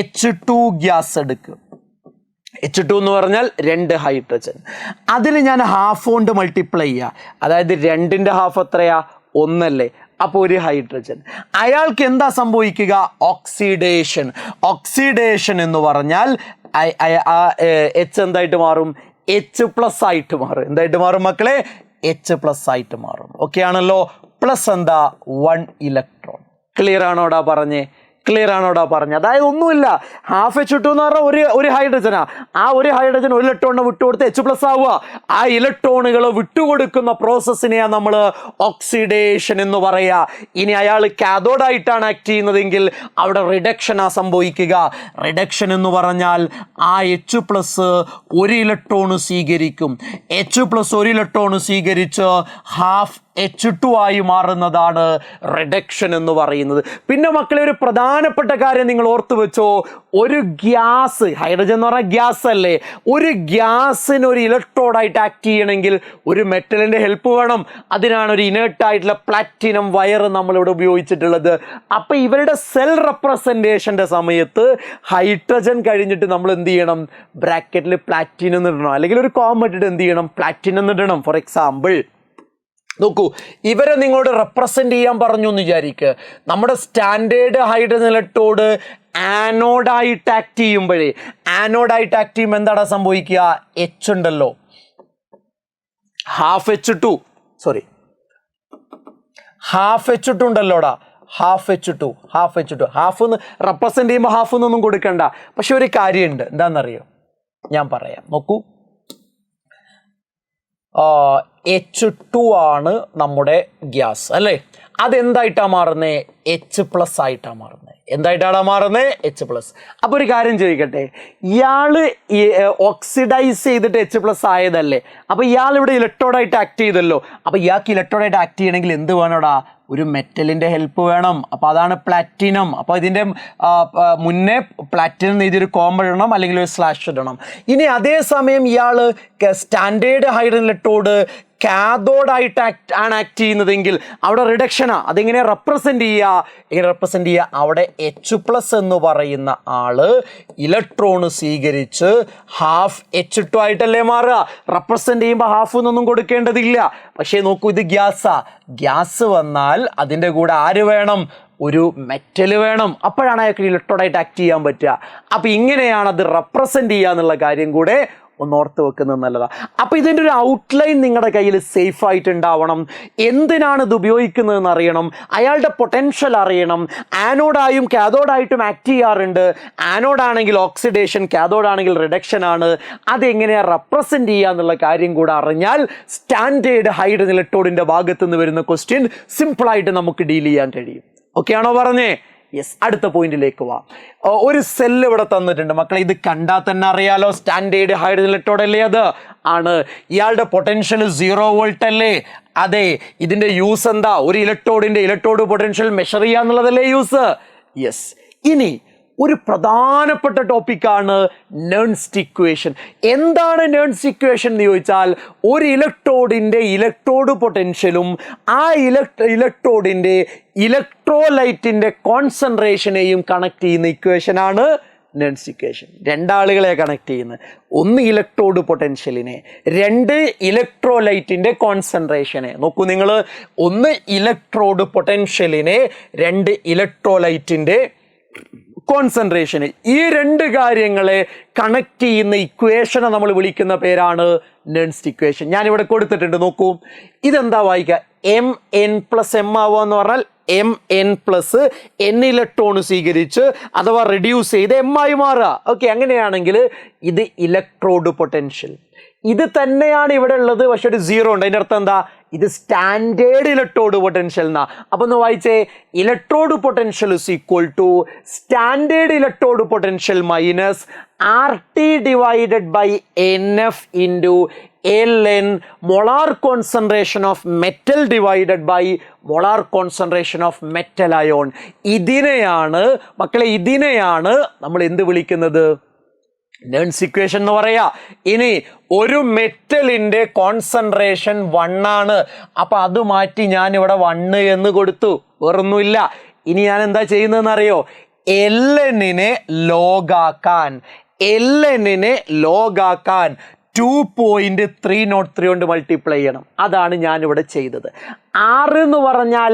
Speaker 1: H2 ഗ്യാസ് എടുക്കുക. H2 എന്ന് പറഞ്ഞാൽ 2 ഹൈഡ്രജൻ. അതിൽ ഞാൻ ഹാഫ് കൊണ്ട് മൾട്ടിപ്ലൈ ചെയ്യുക, അതായത് 2ന്റെ ഹാഫ് എത്രയാ? 1 അല്ലേ? അപ്പോൾ 1 ഹൈഡ്രജൻ. അയാൾക്ക് എന്താ സംഭവിക്കുക? ഓക്സിഡേഷൻ. ഓക്സിഡേഷൻ എന്ന് പറഞ്ഞാൽ H എന്തായിട്ട് മാറും? H+ ആയിട്ട് മാറും. എന്തായിട്ട് മാറും മക്കളെ? H+ ആയിട്ട് മാറും. ഓക്കെ ആണല്ലോ? പ്ലസ് എന്താ? 1 ഇലക്ട്രോൺ. ക്ലിയർ ആണോടാ പറഞ്ഞേ? ക്ലിയർ ആണോടാ പറഞ്ഞത്? അതായത് ഒന്നുമില്ല, ഹാഫ് H2 എന്ന് പറഞ്ഞാൽ ഒരു ഹൈഡ്രജനാ. ആ 1 ഹൈഡ്രജൻ 1 ഇലക്ട്രോണിനെ വിട്ടുകൊടുത്ത് H+ ആവുക. ആ ഇലക്ട്രോണുകൾ വിട്ടുകൊടുക്കുന്ന പ്രോസസ്സിനെയാണ് നമ്മൾ ഓക്സിഡേഷൻ എന്ന് പറയുക. ഇനി അയാൾ കാഥോഡായിട്ടാണ് ആക്ട് ചെയ്യുന്നതെങ്കിൽ അവിടെ റിഡക്ഷനാ സംഭവിക്കുക. റിഡക്ഷൻ എന്ന് പറഞ്ഞാൽ ആ H+ 1 ഇലക്ട്രോൺ സ്വീകരിക്കും. H+ 1 ഇലക്ട്രോൺ സ്വീകരിച്ച് ഹാഫ് H2 ആയി മാറുന്നതാണ് റിഡക്ഷൻ എന്ന് പറയുന്നത്. പിന്നെ മക്കളെ ഒരു പ്രധാനപ്പെട്ട കാര്യം നിങ്ങൾ ഓർത്തു വെച്ചോ, ഒരു ഗ്യാസ്, ഹൈഡ്രജൻ എന്ന് പറഞ്ഞാൽ ഗ്യാസ് അല്ലേ, ഒരു ഗ്യാസിന് ഒരു ഇലക്ട്രോഡായിട്ട് ആക്ട് ചെയ്യണമെങ്കിൽ ഒരു മെറ്റലിൻ്റെ ഹെൽപ്പ് വേണം. അതിനാണ് ഒരു ഇനേർട്ടായിട്ടുള്ള പ്ലാറ്റിനം വയർ നമ്മളിവിടെ ഉപയോഗിച്ചിട്ടുള്ളത്. അപ്പം ഇവരുടെ സെൽ റെപ്രസെൻറ്റേഷൻ്റെ സമയത്ത് ഹൈഡ്രജൻ കഴിഞ്ഞിട്ട് നമ്മൾ എന്ത് ചെയ്യണം? ബ്രാക്കറ്റിൽ പ്ലാറ്റിനം ഇടണം, അല്ലെങ്കിൽ ഒരു കോമ ഇട്ടിട്ട് എന്ത് ചെയ്യണം? പ്ലാറ്റിനം ഇടണം. ഫോർ എക്സാമ്പിൾ നോക്കൂ, ഇവരെ നിങ്ങളോട് റെപ്രസെൻ്റ് ചെയ്യാൻ പറഞ്ഞു എന്ന് വിചാരിക്കുക. നമ്മുടെ സ്റ്റാൻഡേർഡ് ഹൈഡ്രജൻ ഇലക്ട്രോഡ് ആനോഡായിട്ട് ആക്ട് ചെയ്യുമ്പോഴേ, ആനോഡായിട്ട് ആക്ട് ചെയ്യുമ്പോൾ എന്താണ് സംഭവിക്കുക? H ഉണ്ടല്ലോ, ഹാഫ് H2 ഉണ്ടല്ലോടാ, ഹാഫ് H2 ഹാഫ് എന്ന് റെപ്രസെൻ്റ് ചെയ്യുമ്പോൾ ഹാഫ് എന്നൊന്നും കൊടുക്കണ്ട. പക്ഷെ ഒരു കാര്യമുണ്ട്, എന്താണെന്നറിയോ? ഞാൻ പറയാം. നോക്കൂ, H2 ആണ് നമ്മുടെ ഗ്യാസ് അല്ലേ? അതെന്തായിട്ടാണ് മാറുന്നത്? H+ ആയിട്ടാണ് മാറുന്നത്. എന്തായിട്ടാണ് മാറുന്നത്? H+. അപ്പോൾ ഒരു കാര്യം ചോദിക്കട്ടെ, ഇയാൾ ഓക്സിഡൈസ് ചെയ്തിട്ട് H+ ആയതല്ലേ? അപ്പോൾ ഇയാൾ ഇവിടെ ഇലക്ട്രോഡായിട്ട് ആക്ട് ചെയ്തല്ലോ. അപ്പോൾ ഇയാൾക്ക് ഇലക്ട്രോഡായിട്ട് ആക്ട് ചെയ്യണമെങ്കിൽ എന്ത് വേണോടാ? ഒരു മെറ്റലിൻ്റെ ഹെൽപ്പ് വേണം. അപ്പോൾ അതാണ് പ്ലാറ്റിനം. അപ്പോൾ ഇതിൻ്റെ മുന്നേ പ്ലാറ്റിനം എഴുതിയൊരു കോമ ഇടണം, അല്ലെങ്കിൽ ഒരു സ്ലാഷ് ഇടണം. ഇനി അതേസമയം ഇയാൾ സ്റ്റാൻഡേർഡ് ഹൈഡ്രജൻ ഇലക്ട്രോഡ് കാഥോഡായിട്ട് ആണ് ആക്ട് ചെയ്യുന്നതെങ്കിൽ അവിടെ റിഡക്ഷനാ. അതെങ്ങനെ റെപ്രസെൻ്റ് ചെയ്യുക? അവിടെ H+ എന്ന് പറയുന്ന ആള് ഇലക്ട്രോൺ സ്വീകരിച്ച് ഹാഫ് H2 ആയിട്ടല്ലേ മാറുക. റെപ്രസെൻ്റ് ചെയ്യുമ്പോൾ ഹാഫ് എന്നൊന്നും കൊടുക്കേണ്ടതില്ല. പക്ഷേ നോക്കൂ, ഇത് ഗ്യാസ് വന്നാൽ അതിൻ്റെ കൂടെ ആര് വേണം? ഒരു മെറ്റൽ വേണം. അപ്പോഴാണ് അയാൾക്ക് ഇലക്ട്രോഡായിട്ട് ആക്ട് ചെയ്യാൻ പറ്റുക. അപ്പോൾ ഇങ്ങനെയാണ് അത് റെപ്രസെൻ്റ് ചെയ്യുക എന്നുള്ള കാര്യം കൂടെ ഒന്ന് ഓർത്ത് വെക്കുന്നത് നല്ലതാണ്. അപ്പോൾ ഇതിൻ്റെ ഒരു ഔട്ട്ലൈൻ നിങ്ങളുടെ കയ്യിൽ സേഫ് ആയിട്ടുണ്ടാവണം. എന്തിനാണ് ഇത് ഉപയോഗിക്കുന്നതെന്ന് അറിയണം, അയാളുടെ പൊട്ടൻഷ്യൽ അറിയണം. ആനോഡായും കാഥോഡായിട്ടും ആക്ട് ചെയ്യാറുണ്ട്. ആനോഡാണെങ്കിൽ ഓക്സിഡേഷൻ, കാഥോഡാണെങ്കിൽ റിഡക്ഷൻ ആണ്. അതെങ്ങനെയാണ് റെപ്രസെൻ്റ് ചെയ്യുക എന്നുള്ള കാര്യം കൂടെ അറിഞ്ഞാൽ സ്റ്റാൻഡേർഡ് ഹൈഡ്രജൻ ഇലക്ട്രോഡിൻ്റെ ഭാഗത്തു നിന്ന് വരുന്ന ക്വസ്റ്റ്യൻ സിമ്പിളായിട്ട് നമുക്ക് ഡീൽ ചെയ്യാൻ കഴിയും. ഓക്കെ ആണോ പറഞ്ഞേ? യെസ്. അടുത്ത പോയിന്റിലേക്ക് പോവാം. ഒരു സെല്ല് ഇവിടെ തന്നിട്ടുണ്ട് മക്കളെ. ഇത് കണ്ടാൽ തന്നെ അറിയാലോ, സ്റ്റാൻഡേർഡ് ഹൈഡ്രജൻ ഇലക്ട്രോഡ് അല്ലേ? അത് ആണ്. ഇയാളുടെ പൊട്ടൻഷ്യൽ 0 വോൾട്ട് അല്ലേ? അതെ. ഇതിൻ്റെ യൂസ് എന്താ? ഒരു ഇലക്ട്രോഡ് പൊട്ടൻഷ്യൽ മെഷർ ചെയ്യുക എന്നുള്ളതല്ലേ യൂസ്? യെസ്. ഇനി ഒരു പ്രധാനപ്പെട്ട ടോപ്പിക്കാണ് നെർൺസ്റ്റ് ഇക്വേഷൻ. എന്താണ് നെർൺസ്റ്റ് ഇക്വേഷൻ എന്ന് ചോദിച്ചാൽ, ഒരു ഇലക്ട്രോഡിൻ്റെ ഇലക്ട്രോഡ് പൊട്ടൻഷ്യലും ആ ഇലക്ട്രോഡിൻ്റെ ഇലക്ട്രോലൈറ്റിൻ്റെ കോൺസെൻട്രേഷനെയും കണക്ട് ചെയ്യുന്ന ഇക്വേഷനാണ് നെർൺസ്റ്റ് ഇക്വേഷൻ. രണ്ടാളുകളെ കണക്ട് ചെയ്യുന്നത്, ഒന്ന് ഇലക്ട്രോഡ് പൊട്ടൻഷ്യലിനെ, 2 ഇലക്ട്രോലൈറ്റിൻ്റെ കോൺസെൻട്രേഷനെ. നോക്കൂ നിങ്ങൾ, ഒന്ന് ഇലക്ട്രോഡ് പൊട്ടൻഷ്യലിനെ, 2 ഇലക്ട്രോലൈറ്റിൻ്റെ കോൺസെൻട്രേഷന്. ഈ 2 കാര്യങ്ങളെ കണക്ട് ചെയ്യുന്ന ഇക്വേഷനെ നമ്മൾ വിളിക്കുന്ന പേരാണ് നെർൺസ്റ്റ് ഇക്വേഷൻ. ഞാനിവിടെ കൊടുത്തിട്ടുണ്ട്, നോക്കൂ. ഇതെന്താ വായിക്കുക? Mn+m ആവുക എന്ന് പറഞ്ഞാൽ Mn+n ഇലക്ട്രോൺ സ്വീകരിച്ച് അഥവാ റെഡ്യൂസ് ചെയ്ത് m ആയി മാറുക. ഓക്കെ, അങ്ങനെയാണെങ്കിൽ ഇത് ഇലക്ട്രോഡ് പൊട്ടൻഷ്യൽ. ഇത് തന്നെയാണ് ഇവിടെ ഉള്ളത്, പക്ഷെ ഒരു 0 ഉണ്ട്. അതിൻ്റെ അർത്ഥം എന്താ? ഇത് സ്റ്റാൻഡേർഡ് ഇലക്ട്രോഡ് പൊട്ടൻഷ്യൽ എന്നാ. അപ്പോൾ ഒന്ന് വായിച്ചേ, electrode potential is equal to standard electrode potential minus RT divided by NF into Ln molar concentration of metal divided by molar concentration of metal ion. ഇതിനെയാണ് മക്കളെ, ഇതിനെയാണ് നമ്മൾ എന്ത് വിളിക്കുന്നത്? നെർൺസ്റ്റ് ഇക്വേഷൻ എന്ന് പറയാ. ഇനി ഒരു മെറ്റലിൻ്റെ കോൺസെൻട്രേഷൻ 1 ആണ്. അപ്പം അത് മാറ്റി ഞാനിവിടെ 1 എന്ന് കൊടുത്തു, വേറൊന്നുമില്ല. ഇനി ഞാൻ എന്താ ചെയ്യുന്നതെന്ന് അറിയോ? Ln ലോഗാക്കാൻ, ln-നെ ലോഗാക്കാൻ 2.303 കൊണ്ട് മൾട്ടിപ്ലൈ ചെയ്യണം. അതാണ് ഞാനിവിടെ ചെയ്തത്. R എന്ന് പറഞ്ഞാൽ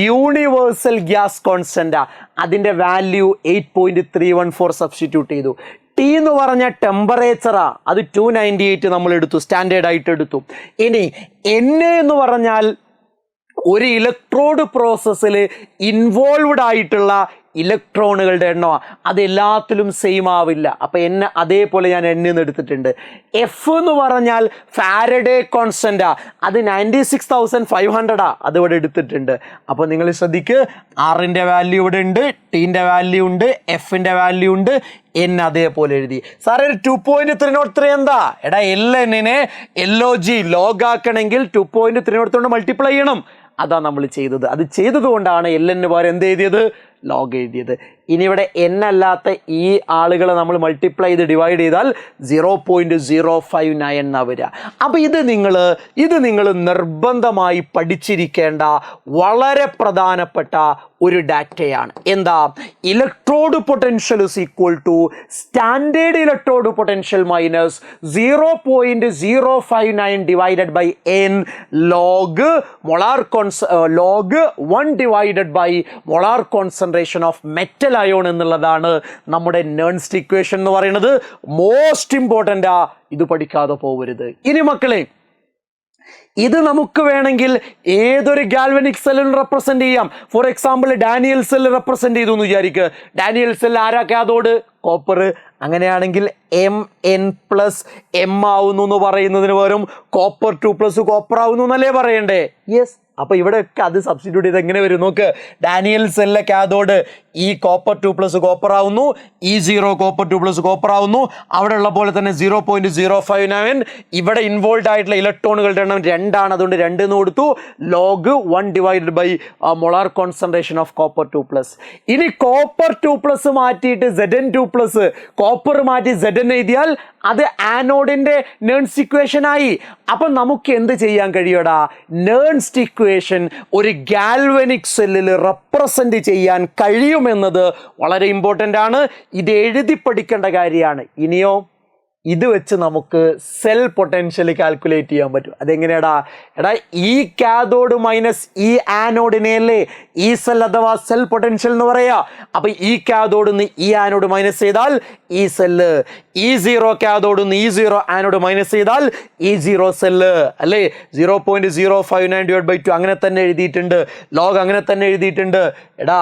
Speaker 1: യൂണിവേഴ്സൽ ഗ്യാസ് കോൺസ്റ്റന്റാ, അതിൻ്റെ വാല്യൂ 8.314 സബ്സ്റ്റിറ്റ്യൂട്ട് ചെയ്തു. T എന്ന് പറഞ്ഞാൽ ടെമ്പറേച്ചറാ, അത് 298 നമ്മൾ എടുത്തു, സ്റ്റാൻഡേർഡ് ആയിട്ട് എടുത്തു. ഇനി Na എന്ന് പറഞ്ഞാൽ ഒരു ഇലക്ട്രോഡ് പ്രോസസ്സിൽ ഇൻവോൾവ്ഡ് ആയിട്ടുള്ള ഇലക്ട്രോണുകളുടെ എണ്ണമാണ്, അത് എല്ലാത്തിലും സെയിം ആവില്ല. അപ്പം എന്നെ അതേപോലെ ഞാൻ എണ്ണെന്ന് എടുത്തിട്ടുണ്ട്. എഫ് എന്ന് പറഞ്ഞാൽ ഫാരഡേ കോൺസ്റ്റന്റാ, അത് 96,500 അതിവിടെ എടുത്തിട്ടുണ്ട്. അപ്പോൾ നിങ്ങൾ ശ്രദ്ധിക്കുക, ആറിൻ്റെ വാല്യൂ ഇവിടെ ഉണ്ട്, ടീൻ്റെ വാല്യൂ ഉണ്ട്, എഫിൻ്റെ വാല്യൂ ഉണ്ട്, എൻ അതേപോലെ എഴുതി. സാറേ ഒരു 2.303 എന്താ? എടാ ln-നെ LOG ലോഗാക്കണമെങ്കിൽ 2.303 കൊണ്ട് മൾട്ടിപ്ലൈ ചെയ്യണം. അതാ നമ്മൾ ചെയ്തത്. അത് ചെയ്തത് കൊണ്ടാണ് ln പകരം എന്ത് എഴുതിയത്? ലോഗ് എഴുതിയത്. ഇനി ഇവിടെ n അല്ലാത്ത ഈ ആളുകളെ നമ്മൾ മൾട്ടിപ്ലൈ ചെയ്ത് ഡിവൈഡ് ചെയ്താൽ 0.059 എന്നാ വരിക. അപ്പോൾ ഇത് നിങ്ങൾ നിർബന്ധമായി പഠിച്ചിരിക്കേണ്ട വളരെ പ്രധാനപ്പെട്ട ഒരു ഡാറ്റയാണ്. എന്താ? Electrode potential is equal to standard electrode potential minus 0.059 divided by n log log 1 divided by molar concentration of metal ion എന്നുള്ളതാണ് നമ്മുടെ നേൺസ്റ്റ് ഇക്വേഷൻ എന്ന് പറയുന്നത്. മോസ്റ്റ് ഇമ്പോർട്ടൻ്റാ, ഇത് പഠിക്കാതെ പോകരുത്. ഇനി മക്കളെ, ഇത് നമുക്ക് വേണമെങ്കിൽ ഏതൊരു ഗാൽവനിക് സെല്ലിന് റെപ്രസെന്റ് ചെയ്യാം. For example Daniel cell represent ചെയ്തു എന്ന് വിചാരിക്കുക. ഡാനിയൽ സെല്ല് ആരാ? Cathode, copper. അങ്ങനെയാണെങ്കിൽ Mn+M ആവുന്നു എന്ന് പറയുന്നതിന് പകരം copper 2+ കോപ്പർ ആവുന്നു എന്നല്ലേ പറയണ്ടേ? യെസ്. അപ്പോൾ ഇവിടെയൊക്കെ അത് സബ്സ്റ്റിറ്റ്യൂട്ട് ചെയ്ത് എങ്ങനെ വരും നോക്ക്. ഡാനിയൽ സെല്ലിലെ കാഥോഡ് ഈ copper 2+ കോപ്പർ ആവുന്നു, E0 copper 2+ കോപ്പർ ആവുന്നു. അവിടെ ഉള്ള പോലെ തന്നെ 0.059. ഇവിടെ ഇൻവോൾവ് ആയിട്ടുള്ള ഇലക്ട്രോണുകളുടെ എണ്ണം 2 ആണ്, അതുകൊണ്ട് 2 എന്ന് കൊടുത്തു. Log 1 divided by molar concentration of copper 2+. ഇനി copper 2+ മാറ്റിയിട്ട് Zn2+, കോപ്പർ മാറ്റി Zn എഴുതിയാൽ അത് ആനോഡിന്റെ നേൺസ്റ്റ് ഇക്വേഷൻ ആയി. അപ്പം നമുക്ക് എന്ത് ചെയ്യാൻ കഴിയടാ? നേൺസ്റ്റ് ഇക്വേഷൻ ഒരു ഗാൽവനിക് സെല്ലിൽ റെപ്രസെന്റ് ചെയ്യാൻ കഴിയുമെന്നത് വളരെ ഇമ്പോർട്ടൻ്റ് ആണ്. ഇത് എഴുതി പഠിക്കേണ്ട കാര്യമാണ്. ഇനിയോ ഇത് വെച്ച് നമുക്ക് സെൽ പൊട്ടൻഷ്യൽ കാൽക്കുലേറ്റ് ചെയ്യാൻ പറ്റും. അതെങ്ങനെയാടാ? എടാ, ഈ കാഥോഡ് മൈനസ് ഈ ആനോഡിനെയല്ലേ ഈ സെൽ അഥവാ സെൽ പൊട്ടൻഷ്യൽ എന്ന് പറയാ. അപ്പൊ ഈ കാഥോഡ് നിന്ന് ഈ ആനോഡ് മൈനസ് ചെയ്താൽ ഈ സെല്ല്, E0 കാഥോഡ് നിന്ന് E0 ആനോഡ് മൈനസ് ചെയ്താൽ E0 സെല്ല് അല്ലേ. 0.059 ഡിവൈഡ് ബൈ 2 അങ്ങനെ തന്നെ എഴുതിയിട്ടുണ്ട്. ലോഗ് അങ്ങനെ തന്നെ എഴുതിയിട്ടുണ്ട്. എടാ,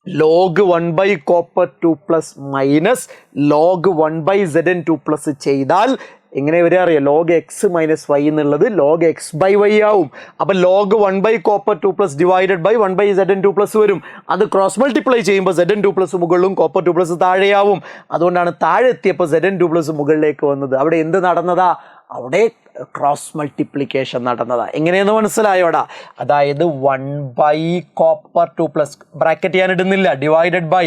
Speaker 1: log 1 by copper 2+ minus log 1 by Zn2+ ചെയ്താൽ എങ്ങനെ വരെ അറിയാം? log x മൈനസ് y എന്നുള്ളത് log x by y ആവും. അപ്പം log 1 by copper 2+ divided by 1 by Zn2+ വരും. അത് ക്രോസ് മൾട്ടിപ്ലൈ ചെയ്യുമ്പോൾ Zn2+ മുകളിലും copper 2+ താഴെയാവും. അതുകൊണ്ടാണ് താഴെ എത്തിയപ്പോൾ Zn2+ മുകളിലേക്ക് വന്നത്. അവിടെ എന്ത് നടന്നതാ? അവിടെ ക്രോസ് മൾട്ടിപ്ലിക്കേഷൻ നടന്നതാ. എങ്ങനെയെന്ന് മനസ്സിലായോടാ? അതായത് 1 by copper 2+ ബ്രാക്കറ്റ് ഞാൻ ഇടുന്നില്ല, ഡിവൈഡഡ് ബൈ